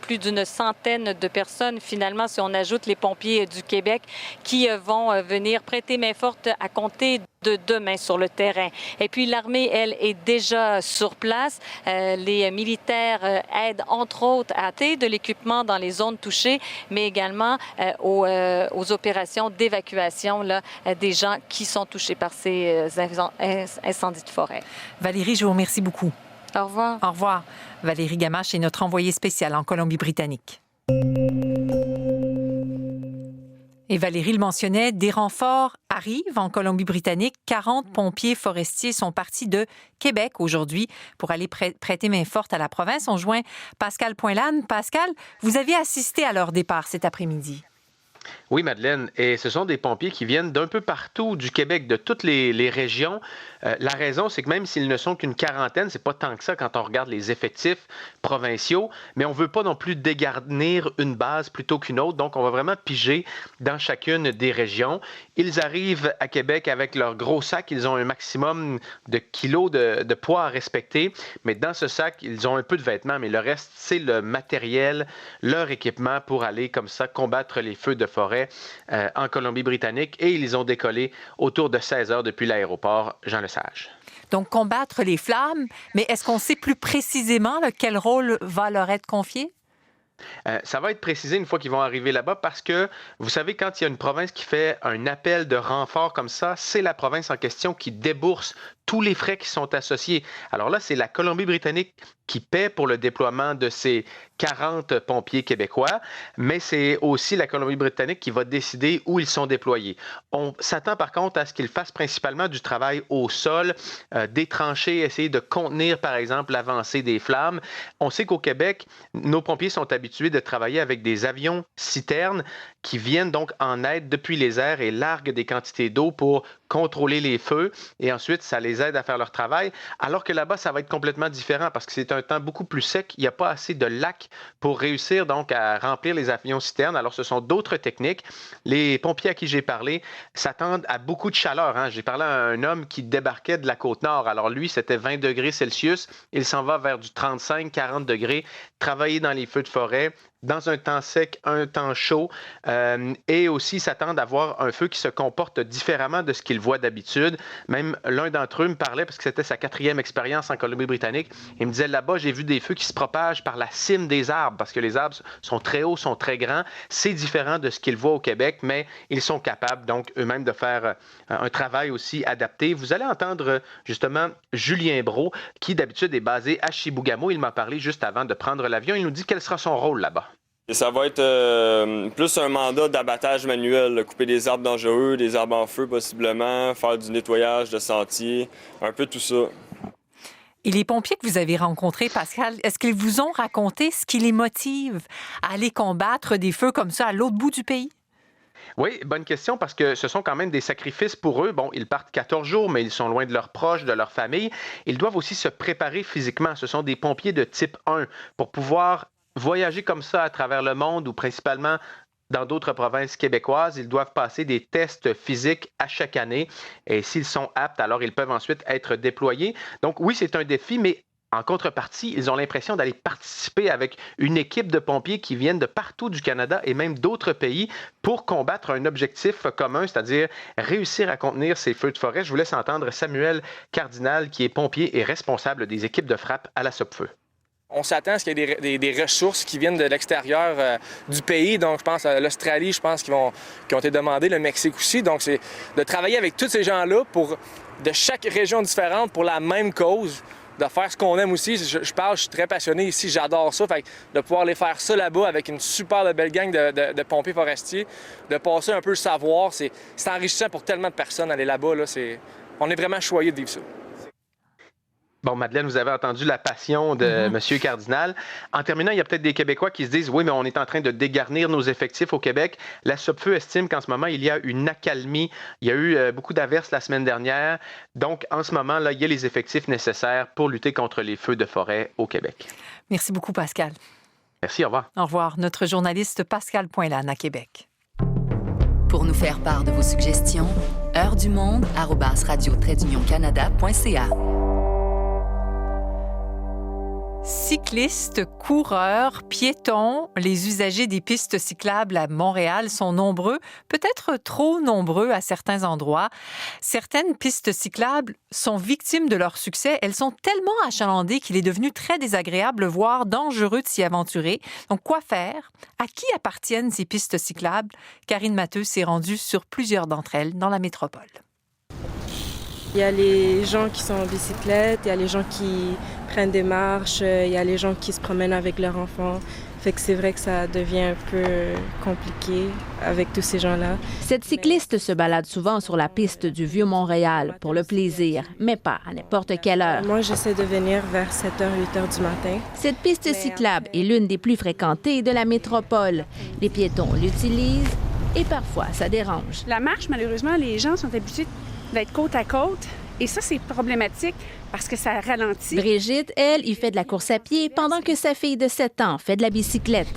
plus d'une centaine de personnes, finalement, si on ajoute les pompiers du Québec, qui vont venir prêter main forte à compter de demain sur le terrain. Et puis, l'armée, elle, est déjà sur place. Les militaires aident, entre autres, à acheter de l'équipement dans les zones touchées, mais également aux opérations d'évacuation là, des gens qui sont touchés par ces incendies de forêt. Valérie, je vous remercie beaucoup. Au revoir. Au revoir. Valérie Gamache est notre envoyée spéciale en Colombie-Britannique. Et Valérie le mentionnait, des renforts arrivent en Colombie-Britannique. 40 pompiers forestiers sont partis de Québec aujourd'hui pour aller prêter main forte à la province. On joint Pascal Poinlane. Pascal, vous avez assisté à leur départ cet après-midi. Oui, Madeleine, et ce sont des pompiers qui viennent d'un peu partout du Québec, de toutes les régions. La raison, c'est que même s'ils ne sont qu'une quarantaine, c'est pas tant que ça quand on regarde les effectifs provinciaux, mais on veut pas non plus dégarnir une base plutôt qu'une autre, donc on va vraiment piger dans chacune des régions. Ils arrivent à Québec avec leur gros sac, ils ont un maximum de kilos de poids à respecter, mais dans ce sac, ils ont un peu de vêtements, mais le reste, c'est le matériel, leur équipement pour aller comme ça combattre les feux de forêt en Colombie-Britannique, et ils ont décollé autour de 16 heures depuis l'aéroport Jean-Lesage. Donc, combattre les flammes, mais est-ce qu'on sait plus précisément quel rôle va leur être confié? Ça va être précisé une fois qu'ils vont arriver là-bas parce que, vous savez, quand il y a une province qui fait un appel de renfort comme ça, c'est la province en question qui débourse tous les frais qui sont associés. Alors là, c'est la Colombie-Britannique qui paie pour le déploiement de ces 40 pompiers québécois, mais c'est aussi la Colombie-Britannique qui va décider où ils sont déployés. On s'attend par contre à ce qu'ils fassent principalement du travail au sol, des tranchées, essayer de contenir par exemple l'avancée des flammes. On sait qu'au Québec, nos pompiers sont habitués de travailler avec des avions citernes qui viennent donc en aide depuis les airs et larguent des quantités d'eau pour contrôler les feux et ensuite ça les aide à faire leur travail, alors que là-bas ça va être complètement différent parce que c'est un temps beaucoup plus sec, il n'y a pas assez de lacs pour réussir donc à remplir les avions citernes. Alors ce sont d'autres techniques. Les pompiers à qui j'ai parlé s'attendent à beaucoup de chaleur, hein. J'ai parlé à un homme qui débarquait de la Côte-Nord, alors lui c'était 20 degrés Celsius, il s'en va vers du 35-40 degrés, travailler dans les feux de forêt, dans un temps sec, un temps chaud, et aussi s'attendent à voir un feu qui se comporte différemment de ce qu'ils voient d'habitude. Même l'un d'entre eux me parlait, parce que c'était sa 4e expérience en Colombie-Britannique, il me disait là-bas, j'ai vu des feux qui se propagent par la cime des arbres, parce que les arbres sont très hauts, sont très grands. C'est différent de ce qu'ils voient au Québec, mais ils sont capables donc eux-mêmes de faire un travail aussi adapté. Vous allez entendre justement Julien Brault, qui d'habitude est basé à Chibougamau. Il m'a parlé juste avant de prendre l'avion. Il nous dit quel sera son rôle là-bas. Et ça va être plus un mandat d'abattage manuel, là, couper des arbres dangereux, des arbres en feu possiblement, faire du nettoyage de sentiers, un peu tout ça. Et les pompiers que vous avez rencontrés, Pascal, est-ce qu'ils vous ont raconté ce qui les motive à aller combattre des feux comme ça à l'autre bout du pays? Oui, bonne question, parce que ce sont quand même des sacrifices pour eux. Bon, ils partent 14 jours, mais ils sont loin de leurs proches, de leur famille. Ils doivent aussi se préparer physiquement. Ce sont des pompiers de type 1 pour pouvoir voyager comme ça à travers le monde ou principalement dans d'autres provinces québécoises. Ils doivent passer des tests physiques à chaque année et s'ils sont aptes, alors ils peuvent ensuite être déployés. Donc oui, c'est un défi, mais en contrepartie, ils ont l'impression d'aller participer avec une équipe de pompiers qui viennent de partout du Canada et même d'autres pays pour combattre un objectif commun, c'est-à-dire réussir à contenir ces feux de forêt. Je vous laisse entendre Samuel Cardinal, qui est pompier et responsable des équipes de frappe à la Sopfeu. On s'attend à ce qu'il y ait des ressources qui viennent de l'extérieur du pays. Donc, je pense à l'Australie, qui ont été demandées, le Mexique aussi. Donc, c'est de travailler avec tous ces gens-là de chaque région différente pour la même cause, de faire ce qu'on aime aussi. Je suis très passionné ici, j'adore ça. Fait que de pouvoir aller faire ça là-bas avec une super belle gang de pompiers forestiers, de passer un peu le savoir, c'est enrichissant pour tellement de personnes aller là-bas. Là, on est vraiment choyés de vivre ça. Bon, Madeleine, vous avez entendu la passion de M. Cardinal. En terminant, il y a peut-être des Québécois qui se disent « Oui, mais on est en train de dégarnir nos effectifs au Québec. » La Sopfeu estime qu'en ce moment, il y a une accalmie. Il y a eu beaucoup d'averses la semaine dernière. Donc, en ce moment, là, il y a les effectifs nécessaires pour lutter contre les feux de forêt au Québec. Merci beaucoup, Pascal. Merci, au revoir. Au revoir. Notre journaliste Pascal Poinlane à Québec. Pour nous faire part de vos suggestions, heure-du-monde@radio-canada.ca. Cyclistes, coureurs, piétons, les usagers des pistes cyclables à Montréal sont nombreux, peut-être trop nombreux à certains endroits. Certaines pistes cyclables sont victimes de leur succès. Elles sont tellement achalandées qu'il est devenu très désagréable, voire dangereux de s'y aventurer. Donc, quoi faire? À qui appartiennent ces pistes cyclables? Karine Matteux s'est rendue sur plusieurs d'entre elles dans la métropole. Il y a les gens qui sont en bicyclette, il y a les gens qui prennent des marches, il y a les gens qui se promènent avec leurs enfants. Fait que c'est vrai que ça devient un peu compliqué avec tous ces gens-là. Cette cycliste se balade souvent sur la piste du Vieux-Montréal pour le plaisir, mais pas à n'importe quelle heure. Moi, j'essaie de venir vers 7h, 8h du matin. Cette piste cyclable est l'une des plus fréquentées de la métropole. Les piétons l'utilisent et parfois ça dérange. La marche, malheureusement, les gens sont habitués d'être côte à côte. Et ça, c'est problématique parce que ça ralentit. Brigitte, elle, y fait de la course à pied pendant que sa fille de 7 ans fait de la bicyclette.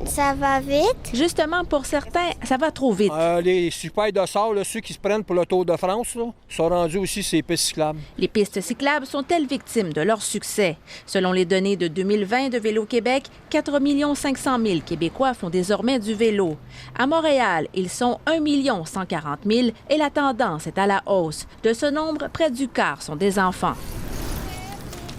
Ça va vite? Justement, pour certains, ça va trop vite. Les super de sort, là, ceux qui se prennent pour le Tour de France, là, sont rendus aussi ces pistes cyclables. Les pistes cyclables sont-elles victimes de leur succès? Selon les données de 2020 de Vélo-Québec, 4 500 000 Québécois font désormais du vélo. À Montréal, ils sont 1 140 000 et la tendance est à la hausse. De ce nombre, près du quart sont des enfants.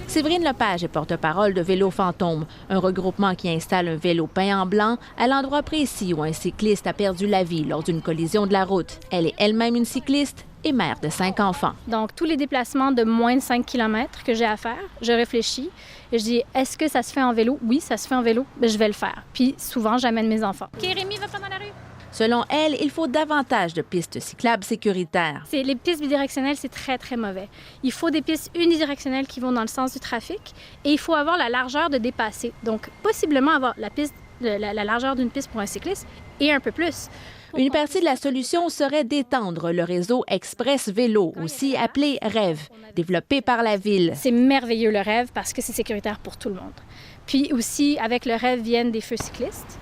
Séverine Lepage est porte-parole de Vélo Fantôme, un regroupement qui installe un vélo peint en blanc à l'endroit précis où un cycliste a perdu la vie lors d'une collision de la route. Elle est elle-même une cycliste et mère de 5 enfants. Donc, tous les déplacements de moins de 5 km que j'ai à faire, je réfléchis et je dis, est-ce que ça se fait en vélo? Oui, ça se fait en vélo, bien, je vais le faire. Puis souvent, j'amène mes enfants. OK, Rémi, va prendre dans la rue. Selon elle, il faut davantage de pistes cyclables sécuritaires. Les pistes bidirectionnelles, c'est très, très mauvais. Il faut des pistes unidirectionnelles qui vont dans le sens du trafic et il faut avoir la largeur de dépasser. Donc, possiblement avoir la largeur d'une piste pour un cycliste et un peu plus. Une partie de la solution serait d'étendre le réseau Express Vélo, aussi appelé REV, développé par la Ville. C'est merveilleux le REV parce que c'est sécuritaire pour tout le monde. Puis aussi, avec le REV viennent des feux cyclistes.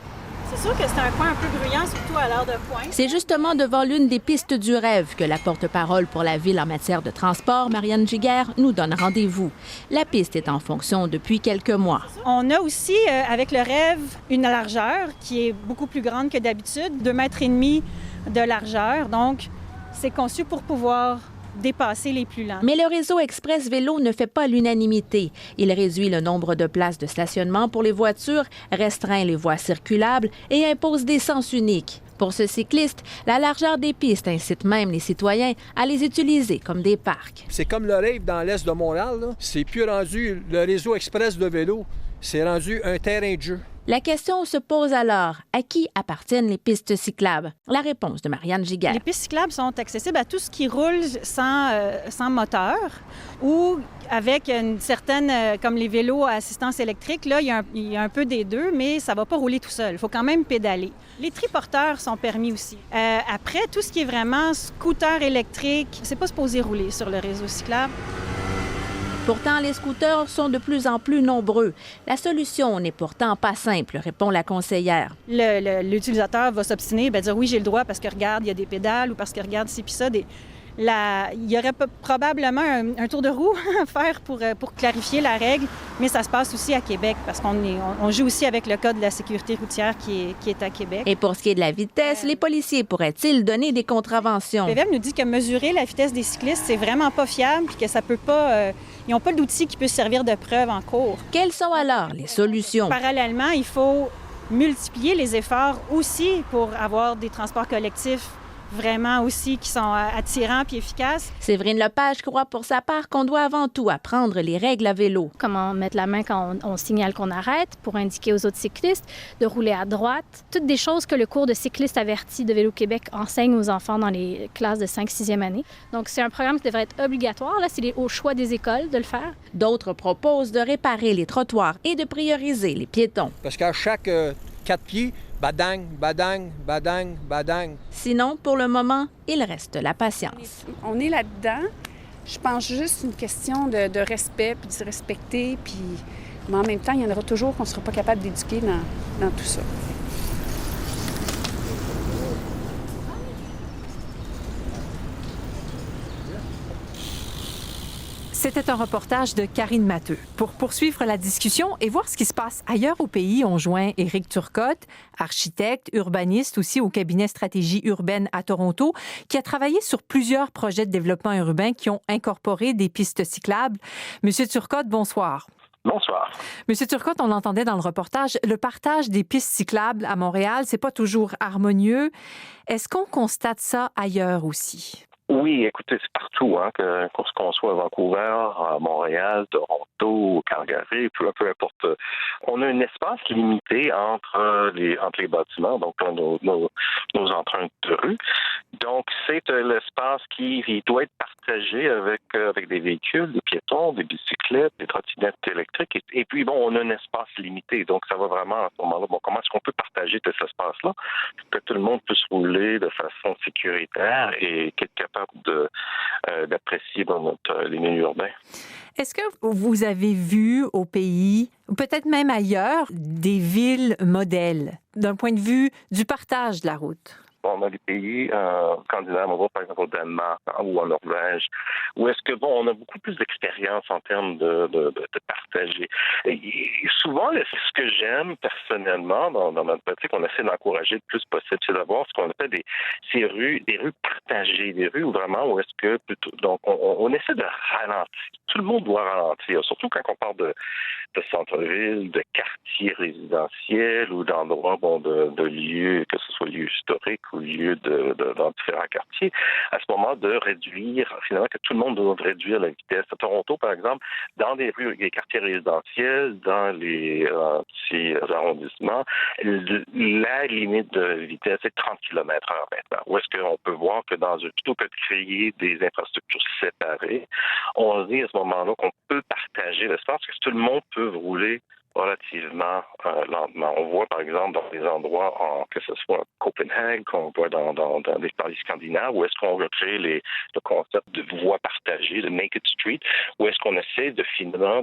C'est sûr que c'est un coin un peu bruyant, surtout à l'heure de pointe. C'est justement devant l'une des pistes du rêve que la porte-parole pour la Ville en matière de transport, Marianne Giguère, nous donne rendez-vous. La piste est en fonction depuis quelques mois. On a aussi, avec le rêve, une largeur qui est beaucoup plus grande que d'habitude, 2,5 mètres de largeur. Donc, c'est conçu pour pouvoir dépasser les plus lents. Mais le réseau Express Vélo ne fait pas l'unanimité. Il réduit le nombre de places de stationnement pour les voitures, restreint les voies circulables et impose des sens uniques. Pour ce cycliste, la largeur des pistes incite même les citoyens à les utiliser comme des parcs. C'est comme le rêve dans l'est de Montréal, là. C'est plus rendu le réseau express de vélo. C'est rendu un terrain de jeu. La question se pose alors, à qui appartiennent les pistes cyclables? La réponse de Marianne Giguère. Les pistes cyclables sont accessibles à tout ce qui roule sans moteur ou avec une certaine, comme les vélos à assistance électrique, là, il y a un peu des deux, mais ça ne va pas rouler tout seul. Il faut quand même pédaler. Les triporteurs sont permis aussi. Après, tout ce qui est vraiment scooter électrique, c'est pas supposé rouler sur le réseau cyclable. Pourtant, les scooters sont de plus en plus nombreux. La solution n'est pourtant pas simple, répond la conseillère. L'utilisateur va s'obstiner, dire oui, j'ai le droit parce que regarde, il y a des pédales ou parce que regarde ci puis ça. Il y aurait probablement un tour de roue à faire pour clarifier la règle, mais ça se passe aussi à Québec parce qu'on joue aussi avec le code de la sécurité routière qui est à Québec. Et pour ce qui est de la vitesse, les policiers pourraient-ils donner des contraventions? Le PVM nous dit que mesurer la vitesse des cyclistes, c'est vraiment pas fiable puis que ça peut pas... ils n'ont pas d'outil qui peut servir de preuve en cours. Quelles sont alors les solutions? Parallèlement, il faut multiplier les efforts aussi pour avoir des transports collectifs vraiment aussi qui sont attirants puis efficaces. Séverine Lepage croit pour sa part qu'on doit avant tout apprendre les règles à vélo. Comment mettre la main quand on signale qu'on arrête pour indiquer aux autres cyclistes de rouler à droite. Toutes des choses que le cours de cycliste averti de Vélo-Québec enseigne aux enfants dans les classes de 5-6e année. Donc, c'est un programme qui devrait être obligatoire. Là, c'est au choix des écoles de le faire. D'autres proposent de réparer les trottoirs et de prioriser les piétons. Parce qu'à chaque 4 pieds, badang, badang, badang, badang. Sinon, pour le moment, il reste la patience. On est là-dedans. Je pense juste une question de respect, puis de se respecter, puis mais en même temps, il y en aura toujours qu'on ne sera pas capable d'éduquer dans tout ça. C'était un reportage de Karine Matteux. Pour poursuivre la discussion et voir ce qui se passe ailleurs au pays, on joint Éric Turcotte, architecte, urbaniste aussi au cabinet Stratégie urbaine à Toronto, qui a travaillé sur plusieurs projets de développement urbain qui ont incorporé des pistes cyclables. Monsieur Turcotte, bonsoir. Bonsoir. Monsieur Turcotte, on l'entendait dans le reportage, le partage des pistes cyclables à Montréal, c'est pas toujours harmonieux. Est-ce qu'on constate ça ailleurs aussi? Oui, écoutez, c'est partout, qu'on soit à Vancouver, à Montréal, Toronto, Calgary, peu importe. On a un espace limité entre les bâtiments, donc nos empreintes de rue. Donc, c'est l'espace qui doit être partagé avec des véhicules, des piétons, des bicyclettes, des trottinettes électriques. Et puis, on a un espace limité. Donc, ça va vraiment à ce moment-là. Comment est-ce qu'on peut partager cet espace-là pour que tout le monde puisse rouler de façon sécuritaire et qu'être capable d'apprécier dans les milieux urbains. Est-ce que vous avez vu au pays, ou peut-être même ailleurs, des villes modèles d'un point de vue du partage de la route? On a des pays scandinaves, on va par exemple au Danemark ou en Norvège, où est-ce que on a beaucoup plus d'expérience en termes de partager. Et souvent, ce que j'aime personnellement dans notre pratique, on essaie d'encourager le plus possible, c'est d'avoir ce qu'on appelle des rues partagées, des rues où vraiment où est-ce que plutôt donc on essaie de ralentir. Tout le monde doit ralentir, surtout quand on parle de centre-ville, de quartiers résidentiels ou d'endroits de lieux, que ce soit lieux historiques ou lieu dans différents quartiers, à ce moment de réduire, finalement, que tout le monde doit réduire la vitesse. À Toronto, par exemple, dans des quartiers résidentiels, dans les petits arrondissements, la limite de vitesse est 30 km/h maintenant. Où est-ce qu'on peut voir que plutôt que de créer des infrastructures séparées, on dit à ce moment-là qu'on peut partager l'espace, parce que tout le monde peut rouler relativement lentement. On voit, par exemple, dans des endroits, que ce soit à Copenhague, qu'on voit dans des pays scandinaves, où est-ce qu'on recrée le concept de voie partagée, de Naked Street, où est-ce qu'on essaie finalement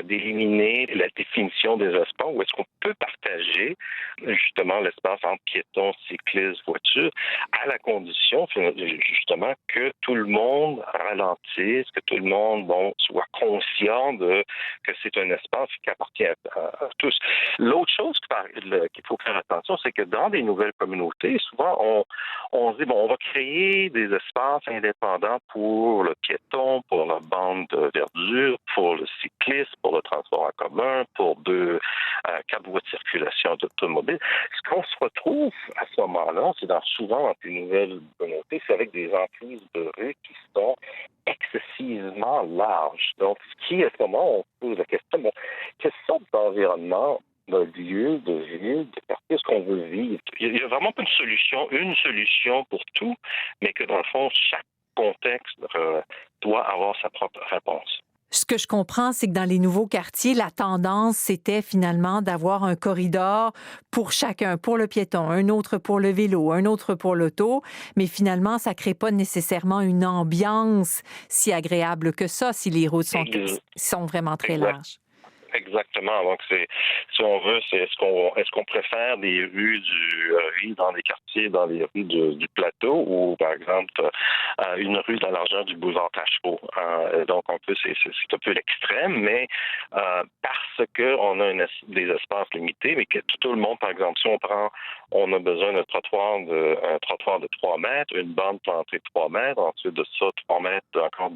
d'éliminer la définition des espaces, où est-ce qu'on peut partager justement l'espace entre piétons, cyclistes, voitures, à la condition justement que tout le monde ralentisse, que tout le monde soit conscient que c'est un espace qui appartient à tous. L'autre chose qu'il faut faire attention, c'est que dans des nouvelles communautés, souvent, on se dit, on va créer des espaces indépendants pour le piéton, pour la bande de verdure, pour le cycliste, pour le transport en commun, pour 4 voies de circulation d'automobiles. Ce qu'on se retrouve à ce moment-là, c'est souvent dans ces nouvelles communautés, c'est avec des emprises de rue qui sont excessivement larges. Donc, ce qui, à ce moment, on se pose la question, quelle sorte d'environnement lieu de vie, de quartier, est-ce qu'on veut vivre? Il n'y a vraiment pas une solution pour tout, mais que dans le fond, chaque contexte doit avoir sa propre réponse. Ce que je comprends, c'est que dans les nouveaux quartiers, la tendance, c'était finalement d'avoir un corridor pour chacun, pour le piéton, un autre pour le vélo, un autre pour l'auto, mais finalement, ça ne crée pas nécessairement une ambiance si agréable que ça, si les routes sont vraiment très larges. Exactement. Donc, si on veut, est-ce qu'on préfère des rues du riz dans les quartiers, dans les rues du plateau, ou par exemple une rue dans la largeur du boulevard Tachereau. Donc, c'est un peu l'extrême, mais parce qu'on a des espaces limités, mais que tout le monde, par exemple, si on a besoin d'un trottoir de 3 mètres, une bande plantée de 3 mètres, ensuite de ça, 3 mètres encore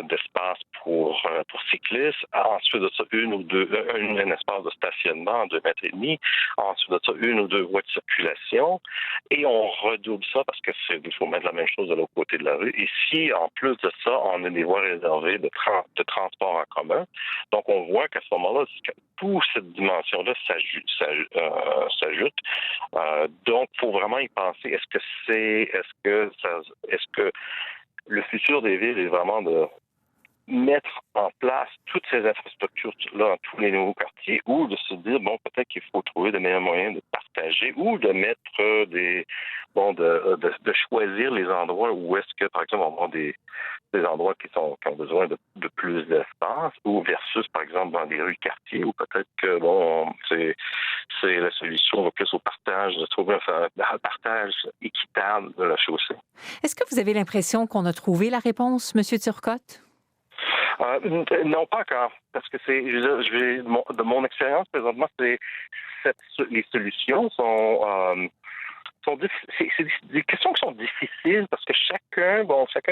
d'espace pour cyclistes, ensuite de ça, un espace de stationnement de 2,5 mètres, ensuite de ça, 1 ou 2 voies de circulation, et on redouble ça parce qu'il faut mettre la même chose de l'autre côté de la rue. Et si, en plus de ça, on a des voies réservées de transport en commun, donc on voit qu'à ce moment-là, toute cette dimension-là s'ajoute. Donc, il faut vraiment y penser. Est-ce que le futur des villes est vraiment de mettre en place toutes ces infrastructures-là dans tous les nouveaux quartiers, ou de se dire, peut-être qu'il faut trouver de meilleurs moyens de partager, ou de mettre de choisir les endroits où est-ce que, par exemple, on va avoir des endroits qui ont besoin de plus d'espace, ou versus, par exemple, dans des rues de quartier, où peut-être que, c'est la solution plus au partage, de trouver un partage équitable de la chaussée. Est-ce que vous avez l'impression qu'on a trouvé la réponse, M. Turcotte? Non, pas encore, parce que de mon expérience présentement, les solutions sont c'est des questions qui sont difficiles parce que chacun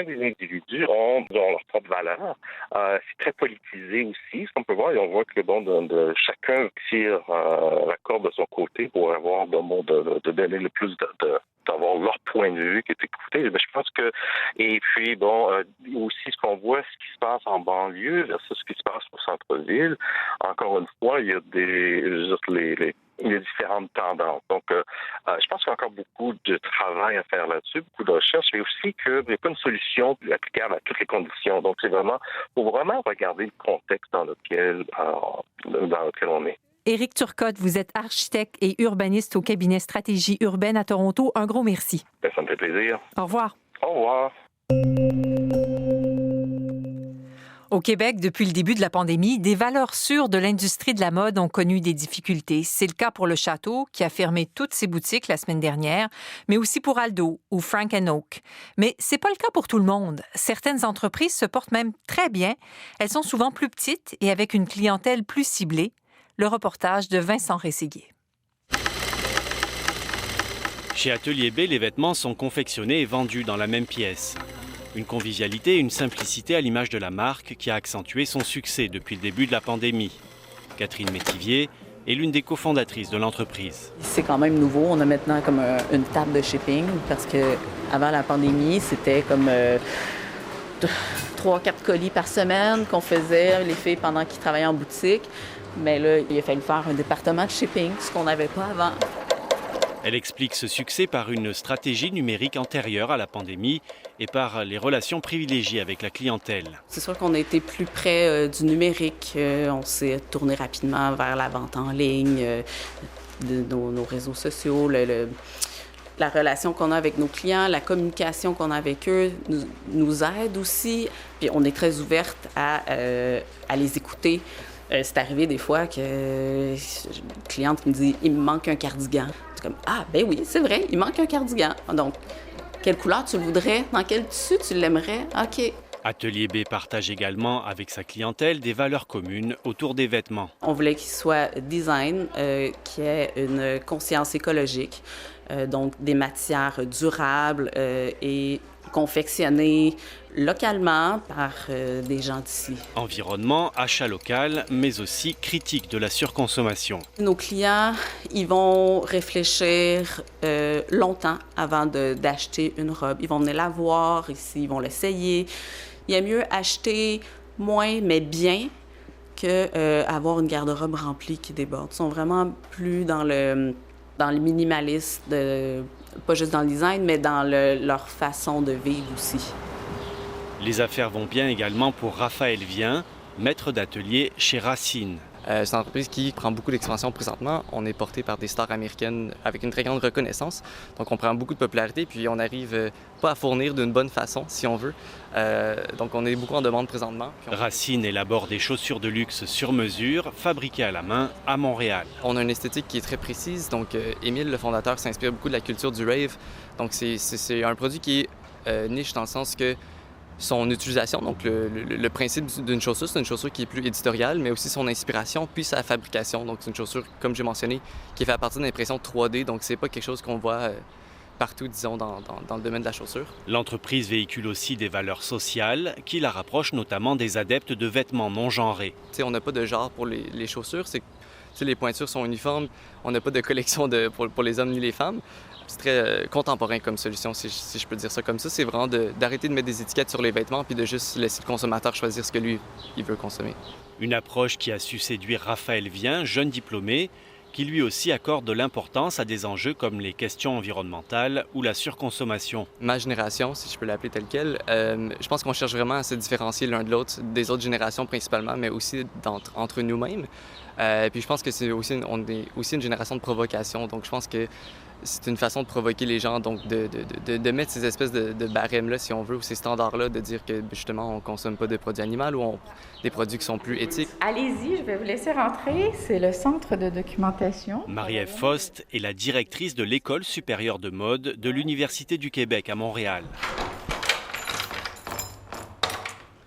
des individus ont leur propre valeur. C'est très politisé aussi, ce qu'on peut voir, et on voit que chacun tire la corde de son côté pour avoir de donner le plus d'avoir leur point de vue qui est écouté. Mais je pense que, et puis aussi ce qu'on voit, ce qui se passe en banlieue versus ce qui se passe au centre-ville. Encore une fois, il y a il y a différentes tendances. Donc, je pense qu'il y a encore beaucoup de travail à faire là-dessus, beaucoup de recherche, mais aussi qu'il n'y a pas une solution applicable à toutes les conditions. Donc, faut vraiment regarder le contexte dans lequel on est. Éric Turcotte, vous êtes architecte et urbaniste au cabinet Stratégie urbaine à Toronto. Un gros merci. Ça me fait plaisir. Au revoir. Au revoir. Au Québec, depuis le début de la pandémie, des valeurs sûres de l'industrie de la mode ont connu des difficultés. C'est le cas pour le Château, qui a fermé toutes ses boutiques la semaine dernière, mais aussi pour Aldo ou Frank & Oak. Mais c'est pas le cas pour tout le monde. Certaines entreprises se portent même très bien. Elles sont souvent plus petites et avec une clientèle plus ciblée. Le reportage de Vincent Rességuier. Chez Atelier B, les vêtements sont confectionnés et vendus dans la même pièce. Une convivialité et une simplicité à l'image de la marque qui a accentué son succès depuis le début de la pandémie. Catherine Métivier est l'une des cofondatrices de l'entreprise. C'est quand même nouveau. On a maintenant comme une table de shipping parce qu'avant la pandémie, c'était comme 3-4 colis par semaine qu'on faisait, les filles, pendant qu'ils travaillaient en boutique. Mais là, il a fallu faire un département de shipping, ce qu'on n'avait pas avant. Elle explique ce succès par une stratégie numérique antérieure à la pandémie et par les relations privilégiées avec la clientèle. C'est sûr qu'on a été plus près du numérique. On s'est tourné rapidement vers la vente en ligne, de nos réseaux sociaux, la relation qu'on a avec nos clients, la communication qu'on a avec eux nous aide aussi. Puis on est très ouverte à les écouter. C'est arrivé des fois que une cliente me dit « il me manque un cardigan ». C'est comme « ah, ben oui, c'est vrai, il manque un cardigan ». Donc, quelle couleur tu le voudrais? Dans quel tissu tu l'aimerais? OK. Atelier B partage également avec sa clientèle des valeurs communes autour des vêtements. On voulait qu'il soit design, qu'il y ait une conscience écologique, donc des matières durables et confectionnées localement par des gens d'ici. Environnement, achat local, mais aussi critique de la surconsommation. Nos clients, ils vont réfléchir longtemps avant d'acheter une robe. Ils vont venir la voir ici, ils vont l'essayer. Il y a mieux acheter moins mais bien que avoir une garde-robe remplie qui déborde. Ils sont vraiment plus dans le minimaliste, pas juste dans le design, mais dans leur façon de vivre aussi. Les affaires vont bien également pour Raphaël Vien, maître d'atelier chez Racine. C'est une entreprise qui prend beaucoup d'expansion présentement. On est porté par des stars américaines avec une très grande reconnaissance. Donc, on prend beaucoup de popularité, puis on n'arrive pas à fournir d'une bonne façon, si on veut. Donc, on est beaucoup en demande présentement. Racine élabore des chaussures de luxe sur mesure, fabriquées à la main à Montréal. On a une esthétique qui est très précise. Donc, Émile, le fondateur, s'inspire beaucoup de la culture du rave. Donc, c'est un produit qui est niche dans le sens que son utilisation, donc le principe d'une chaussure, c'est une chaussure qui est plus éditoriale, mais aussi son inspiration, puis sa fabrication. Donc, c'est une chaussure, comme j'ai mentionné, qui est faite à partir d'impression 3D. Donc, c'est pas quelque chose qu'on voit partout, disons, dans le domaine de la chaussure. L'entreprise véhicule aussi des valeurs sociales qui la rapprochent notamment des adeptes de vêtements non genrés. T'sais, on n'a pas de genre pour les chaussures. Les pointures sont uniformes. On n'a pas de collection pour les hommes ni les femmes. C'est très contemporain comme solution, si je peux dire ça comme ça. C'est vraiment d'arrêter de mettre des étiquettes sur les vêtements puis de juste laisser le consommateur choisir ce que lui, il veut consommer. Une approche qui a su séduire Raphaël Vien, jeune diplômé, qui lui aussi accorde de l'importance à des enjeux comme les questions environnementales ou la surconsommation. Ma génération, si je peux l'appeler telle quelle, je pense qu'on cherche vraiment à se différencier l'un de l'autre, des autres générations principalement, mais aussi entre nous-mêmes. Puis je pense que on est aussi une génération de provocation, donc je pense que c'est une façon de provoquer les gens, donc de mettre ces espèces de barèmes-là, si on veut, ou ces standards-là, de dire que justement, on ne consomme pas de produits animaux ou des produits qui sont plus éthiques. Allez-y, je vais vous laisser rentrer. C'est le centre de documentation. Marie-Ève Faust est la directrice de l'École supérieure de mode de l'Université du Québec à Montréal.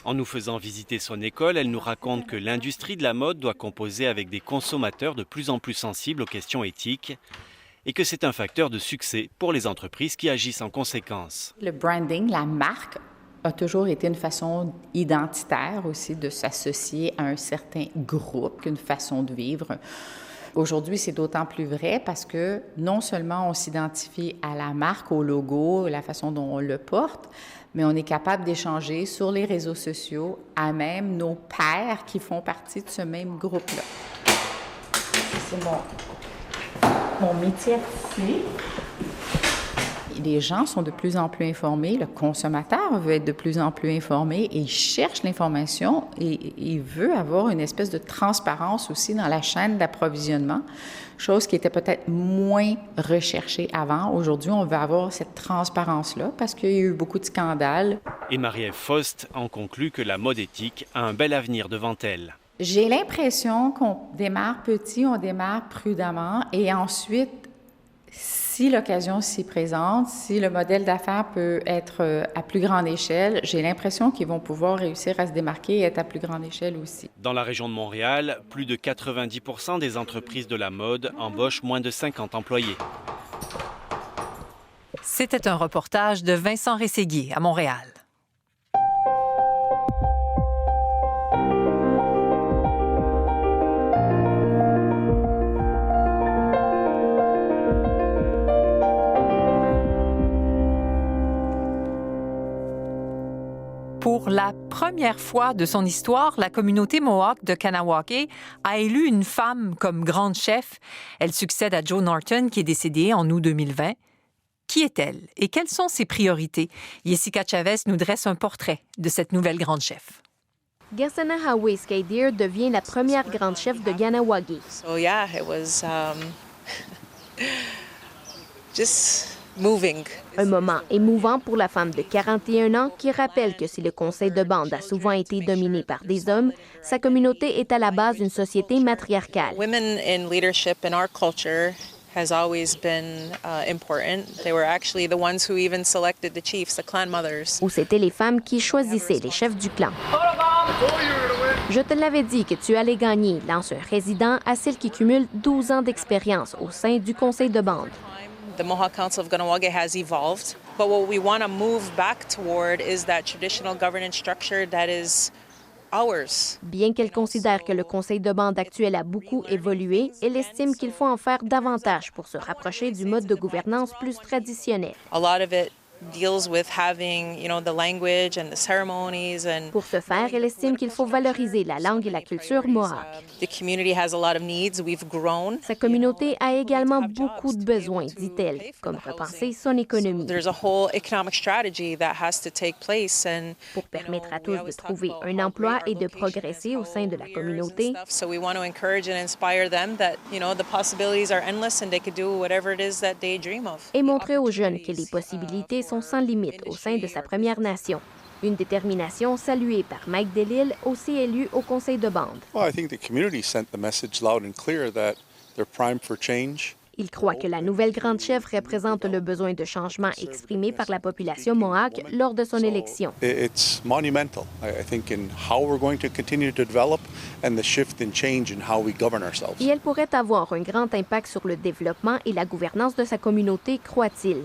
En nous faisant visiter son école, elle nous raconte que l'industrie de la mode doit composer avec des consommateurs de plus en plus sensibles aux questions éthiques et que c'est un facteur de succès pour les entreprises qui agissent en conséquence. Le branding, la marque, a toujours été une façon identitaire aussi de s'associer à un certain groupe, qu'une façon de vivre. Aujourd'hui, c'est d'autant plus vrai parce que non seulement on s'identifie à la marque, au logo, la façon dont on le porte, mais on est capable d'échanger sur les réseaux sociaux à même nos pairs qui font partie de ce même groupe-là. C'est mon métier ici. Les gens sont de plus en plus informés, le consommateur veut être de plus en plus informé et il cherche l'information et il veut avoir une espèce de transparence aussi dans la chaîne d'approvisionnement, chose qui était peut-être moins recherchée avant. Aujourd'hui, on veut avoir cette transparence-là parce qu'il y a eu beaucoup de scandales. Et Marie-Ève Faust en conclut que la mode éthique a un bel avenir devant elle. J'ai l'impression qu'on démarre petit, on démarre prudemment et ensuite, si l'occasion s'y présente, si le modèle d'affaires peut être à plus grande échelle, j'ai l'impression qu'ils vont pouvoir réussir à se démarquer et être à plus grande échelle aussi. Dans la région de Montréal, plus de 90% des entreprises de la mode embauchent moins de 50 employés. C'était un reportage de Vincent Rességuier à Montréal. Pour la première fois de son histoire, la communauté Mohawk de Kahnawake a élu une femme comme grande chef. Elle succède à Jo Norton, qui est décédée en août 2020. Qui est-elle et quelles sont ses priorités? Jessica Chavez nous dresse un portrait de cette nouvelle grande chef. Gersena Hawe Skaidir devient la première grande chef de Kahnawake. So yeah, it was just moving. Un moment émouvant pour la femme de 41 ans qui rappelle que si le conseil de bande a souvent été dominé par des hommes, sa communauté est à la base d'une société matriarcale. Women in leadership in our culture has always been important. They were actually the ones who even selected the chiefs, the clan mothers. Où c'étaient les femmes qui choisissaient les chefs du clan. Je te l'avais dit que tu allais gagner, lance un résident à celle qui cumule 12 ans d'expérience au sein du conseil de bande. The Mohawk Council of Kahnawake has evolved, but what we want to move back toward is that traditional governance structure that is ours. Bien qu'elle considère que le conseil de bande actuel a beaucoup évolué, elle estime qu'il faut en faire davantage pour se rapprocher du mode de gouvernance plus traditionnel. A lot of it deals with having, the language and the ceremonies and Pour ce faire, elle estime qu'il faut valoriser la langue et la culture mohawk. the community has a lot of needs. We've grown. Sa communauté a également beaucoup de besoins, dit-elle, comme repenser son économie. There's a whole economic strategy that has to take place and Pour permettre à tous de trouver un emploi et de progresser au sein de la communauté. so we want to encourage and inspire them that, the possibilities are endless and they could do whatever it is that they dream of. Et montrer aux jeunes que les possibilités sont sans limite au sein de sa Première Nation. Une détermination saluée par Mike Delisle, aussi élu au conseil de bande. Well, I think the community sent the message loud and clear that they're primed for change. Il croit que la nouvelle grande chef représente le besoin de changement exprimé par la population mohawk lors de son élection. It's monumental, I think, in how we're going to continue to develop and the shift in change in how we govern ourselves. Et elle pourrait avoir un grand impact sur le développement et la gouvernance de sa communauté, croit-il.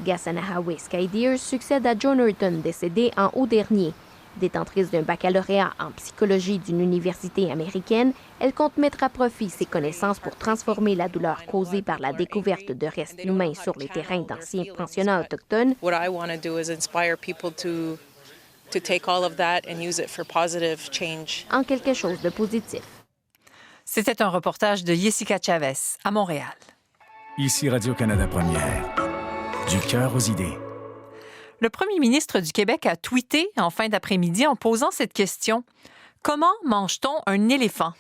Gasanahawe Skydeer succède à Joan Hurton, décédée en août dernier. Détentrice d'un baccalauréat en psychologie d'une université américaine, elle compte mettre à profit ses connaissances pour transformer la douleur causée par la découverte de restes humains sur les terrains d'anciens pensionnats autochtones. What I want to do is inspire people to take all of that and use it for positive change. En quelque chose de positif. C'était un reportage de Jessica Chavez à Montréal. Ici Radio-Canada Première. Du cœur aux idées. Le premier ministre du Québec a tweeté en fin d'après-midi en posant cette question. Comment mange-t-on un éléphant?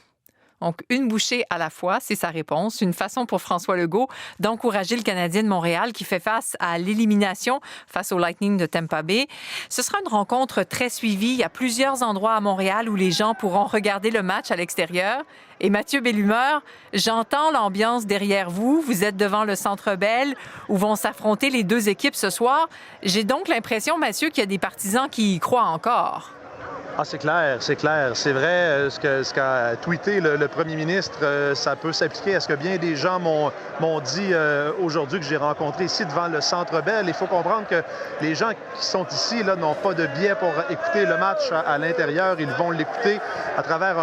Donc, une bouchée à la fois, c'est sa réponse. Une façon pour François Legault d'encourager le Canadien de Montréal qui fait face à l'élimination face au Lightning de Tampa Bay. Ce sera une rencontre très suivie. Il y a plusieurs endroits à Montréal où les gens pourront regarder le match à l'extérieur. Et Mathieu Bellumeur, j'entends l'ambiance derrière vous. Vous êtes devant le Centre Bell où vont s'affronter les deux équipes ce soir. J'ai donc l'impression, Mathieu, qu'il y a des partisans qui y croient encore. Ah, c'est clair, c'est clair. C'est vrai, ce qu'a tweeté le premier ministre, ça peut s'appliquer à ce que bien des gens m'ont dit aujourd'hui que j'ai rencontré ici devant le Centre Bell. Il faut comprendre que les gens qui sont ici là, n'ont pas de billets pour écouter le match à l'intérieur. Ils vont l'écouter à travers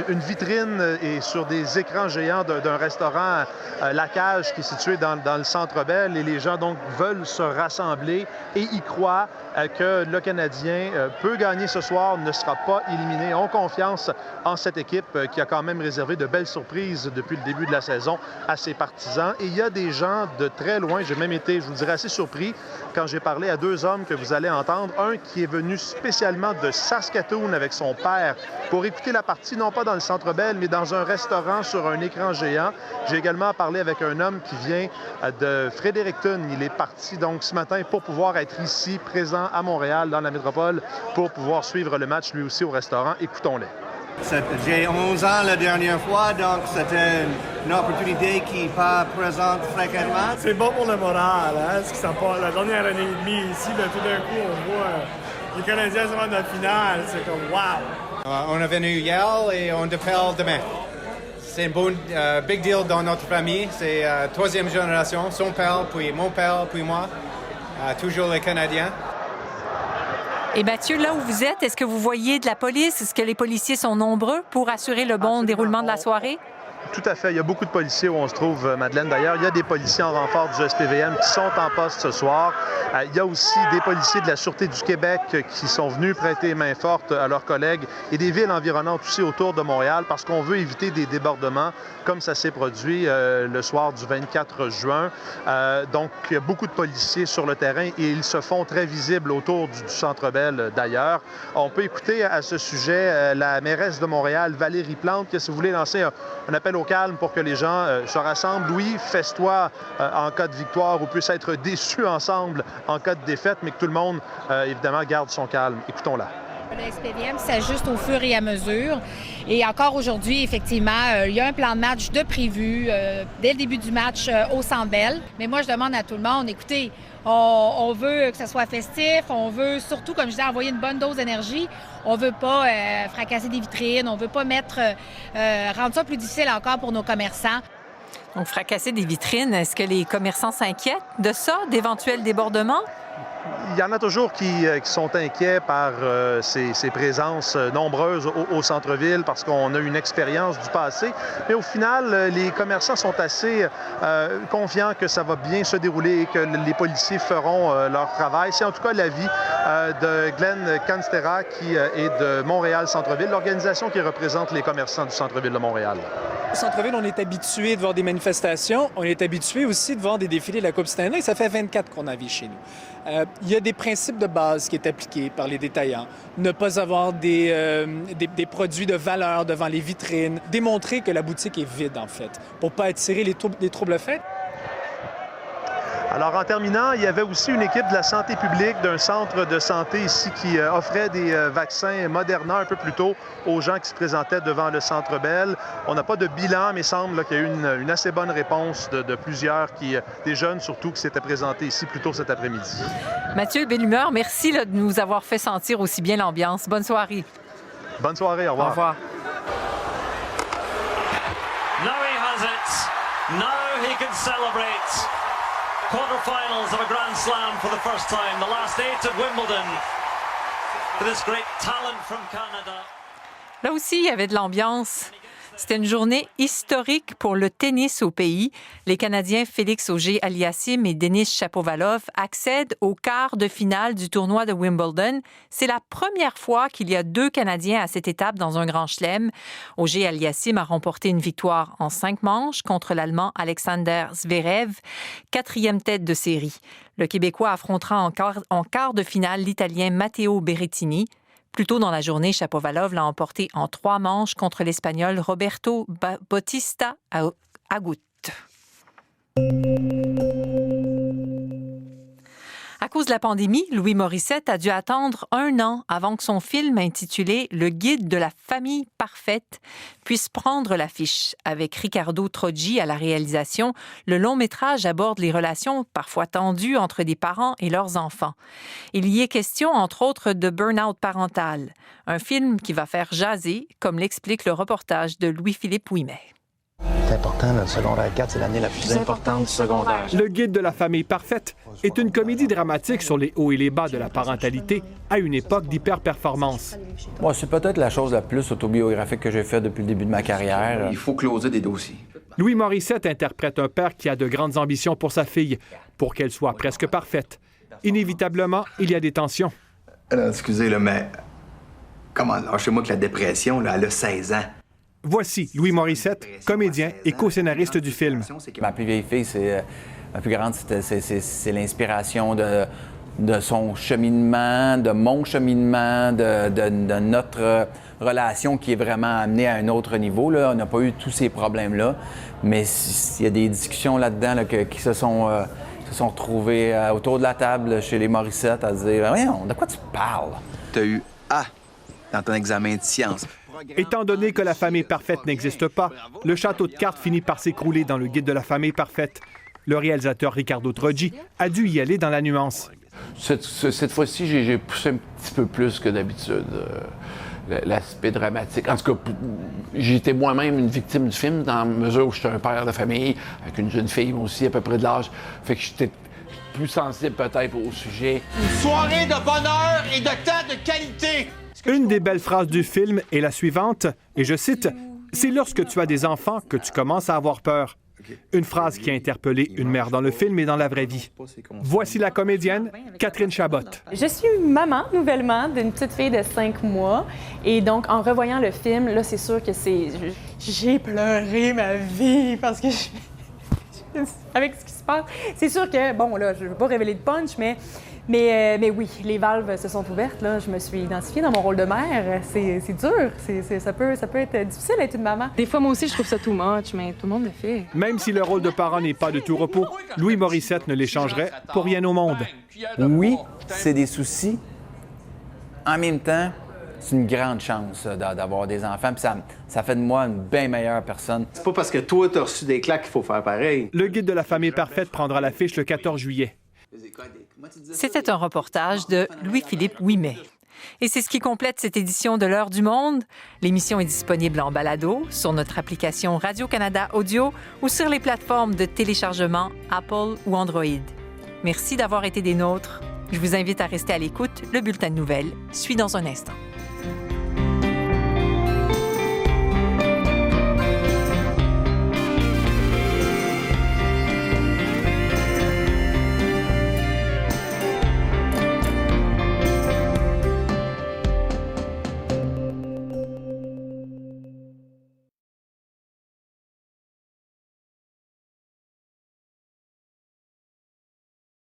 une vitrine et sur des écrans géants d'un restaurant, La Cage, qui est situé dans le Centre Bell. Et les gens, donc, veulent se rassembler et y croient que le Canadien peut gagner ce soir, ne sera pas éliminé. Ont confiance en cette équipe qui a quand même réservé de belles surprises depuis le début de la saison à ses partisans. Et il y a des gens de très loin, j'ai même été, je vous dirais, assez surpris quand j'ai parlé à deux hommes que vous allez entendre. Un qui est venu spécialement de Saskatoon avec son père pour écouter la partie, non pas dans le Centre Bell, mais dans un restaurant sur un écran géant. J'ai également parlé avec un homme qui vient de Fredericton. Il est parti donc ce matin pour pouvoir être ici, présent à Montréal, dans la métropole, pour pouvoir suivre le match lui aussi au restaurant. Écoutons-les. J'ai 11 ans la dernière fois, donc c'était une opportunité qui n'est pas présente fréquemment. C'est bon pour le moral, hein? Ce qui s'en passe la dernière année et demie ici, ben, tout d'un coup, on voit les Canadiens se rendent à la finale. C'est comme wow! On est venu hier et on dépelle demain. C'est un bon big deal dans notre famille. C'est troisième génération, son père, puis mon père, puis moi. Toujours les Canadiens. Et Mathieu, là où vous êtes, est-ce que vous voyez de la police? Est-ce que les policiers sont nombreux pour assurer le bon déroulement de la soirée? Tout à fait. Il y a beaucoup de policiers où on se trouve, Madeleine. D'ailleurs, il y a des policiers en renfort du SPVM qui sont en poste ce soir. Il y a aussi des policiers de la Sûreté du Québec qui sont venus prêter main forte à leurs collègues et des villes environnantes aussi autour de Montréal parce qu'on veut éviter des débordements comme ça s'est produit le soir du 24 juin. Donc, il y a beaucoup de policiers sur le terrain et ils se font très visibles autour du Centre Bell d'ailleurs. On peut écouter à ce sujet la mairesse de Montréal, Valérie Plante, qui, si vous voulez, lancer un appel au calme pour que les gens se rassemblent. Oui, fesse-toi en cas de victoire ou puisse être déçus ensemble en cas de défaite, mais que tout le monde, évidemment, garde son calme. Écoutons-la. Le SPVM s'ajuste au fur et à mesure. Et encore aujourd'hui, effectivement, il y a un plan de match de prévu dès le début du match au Centre Bell. Mais moi, je demande à tout le monde, écoutez, on veut que ça soit festif, on veut surtout, comme je disais, envoyer une bonne dose d'énergie. On veut pas fracasser des vitrines, on veut pas rendre ça plus difficile encore pour nos commerçants. Donc, fracasser des vitrines, est-ce que les commerçants s'inquiètent de ça, d'éventuels débordements? il y en a toujours qui sont inquiets par ces présences nombreuses au centre-ville parce qu'on a une expérience du passé. Mais au final, les commerçants sont assez confiants que ça va bien se dérouler et que les policiers feront leur travail. C'est en tout cas l'avis de Glenn Canstera qui est de Montréal Centre-Ville, l'organisation qui représente les commerçants du centre-ville de Montréal. Au centre-ville, on est habitué de voir des manifestations. On est habitué aussi de voir des défilés de la Coupe Stanley. Ça fait 24 qu'on en vit chez nous. Il y a des principes de base qui est appliqué par les détaillants. Ne pas avoir des produits de valeur devant les vitrines. Démontrer que la boutique est vide, en fait, pour pas attirer les troubles faits. Alors, en terminant, il y avait aussi une équipe de la santé publique d'un centre de santé ici qui offrait des vaccins Moderna un peu plus tôt aux gens qui se présentaient devant le Centre Bell. On n'a pas de bilan, mais il semble qu'il y a eu une assez bonne réponse de plusieurs, des jeunes surtout, qui s'étaient présentés ici plus tôt cet après-midi. Mathieu, belle humeur. Merci de nous avoir fait sentir aussi bien l'ambiance. Bonne soirée. Bonne soirée. Au revoir. Au revoir. Now he has it. Now he can celebrate. Quarterfinals of a Grand Slam for the first time. The last 8 of Wimbledon. For this great talent from Canada. Là aussi, il y avait de l'ambiance. C'était une journée historique pour le tennis au pays. Les Canadiens Félix Auger-Aliassime et Denis Shapovalov accèdent au quart de finale du tournoi de Wimbledon. C'est la première fois qu'il y a 2 Canadiens à cette étape dans un grand chelem. Auger-Aliassime a remporté une victoire en 5 manches contre l'Allemand Alexander Zverev, 4e tête de série. Le Québécois affrontera en quart de finale l'Italien Matteo Berrettini. Plus tôt dans la journée, Shapovalov l'a emporté en 3 manches contre l'Espagnol Roberto Bautista Agut. À cause de la pandémie, Louis Morissette a dû attendre 1 an avant que son film intitulé « Le guide de la famille parfaite » puisse prendre l'affiche. Avec Ricardo Troggi à la réalisation, le long-métrage aborde les relations parfois tendues entre des parents et leurs enfants. Il y est question, entre autres, de burn-out parental, un film qui va faire jaser, comme l'explique le reportage de Louis-Philippe Ouimet. C'est important, le secondaire 4, c'est l'année la plus importante du secondaire. Le guide de la famille parfaite est une comédie dramatique sur les hauts et les bas de la parentalité à une époque d'hyper-performance. Moi, c'est peut-être la chose la plus autobiographique que j'ai faite depuis le début de ma carrière. Il faut closer des dossiers. Louis Morissette interprète un père qui a de grandes ambitions pour sa fille, pour qu'elle soit presque parfaite. Inévitablement, il y a des tensions. Excusez, là, mais comment lâchez-moi que la dépression, là, elle a 16 ans. Voici Louis Morissette, comédien et co-scénariste du film. Ma plus vieille fille, c'est ma plus grande, c'est l'inspiration de son cheminement, de mon cheminement, de notre relation qui est vraiment amenée à un autre niveau. Là. On n'a pas eu tous ces problèmes-là, mais il y a des discussions là-dedans là, qui se sont retrouvées autour de la table chez les Morissette à dire « Voyons, de quoi tu parles? » T'as eu A dans ton examen de sciences. Étant donné que la famille parfaite n'existe pas, le château de cartes finit par s'écrouler dans le guide de la famille parfaite. Le réalisateur Ricardo Troggi a dû y aller dans la nuance. Cette fois-ci, j'ai poussé un petit peu plus que d'habitude l'aspect dramatique. En tout cas, j'étais moi-même une victime du film dans la mesure où j'étais un père de famille, avec une jeune fille aussi à peu près de l'âge. Fait que j'étais plus sensible peut-être au sujet. Une soirée de bonheur et de temps de qualité! Une des belles phrases du film est la suivante, et je cite, « C'est lorsque tu as des enfants que tu commences à avoir peur. » Une phrase qui a interpellé une mère dans le film et dans la vraie vie. Voici la comédienne Catherine Chabot. Je suis maman nouvellement d'une petite fille de 5 mois. Et donc, en revoyant le film, là, c'est sûr que j'ai pleuré ma vie parce que avec ce qui se passe. C'est sûr que, bon, là, je ne veux pas révéler de punch, mais oui, les valves se sont ouvertes. Là. Je me suis identifiée dans mon rôle de mère. C'est dur. Ça peut être difficile d'être une maman. Des fois, moi aussi, je trouve ça too much, mais tout le monde le fait. Même si le rôle de parent n'est pas de tout repos, Louis Morissette ne l'échangerait pour rien au monde. Oui, c'est des soucis. En même temps, c'est une grande chance d'avoir des enfants. Puis ça fait de moi une bien meilleure personne. C'est pas parce que toi, t'as reçu des claques qu'il faut faire pareil. Le guide de la famille parfaite prendra l'affiche le 14 juillet. C'était un reportage de Louis-Philippe Ouimet. Et c'est ce qui complète cette édition de l'Heure du Monde. L'émission est disponible en balado sur notre application Radio-Canada Audio ou sur les plateformes de téléchargement Apple ou Android. Merci d'avoir été des nôtres. Je vous invite à rester à l'écoute. Le bulletin de nouvelles suit dans un instant.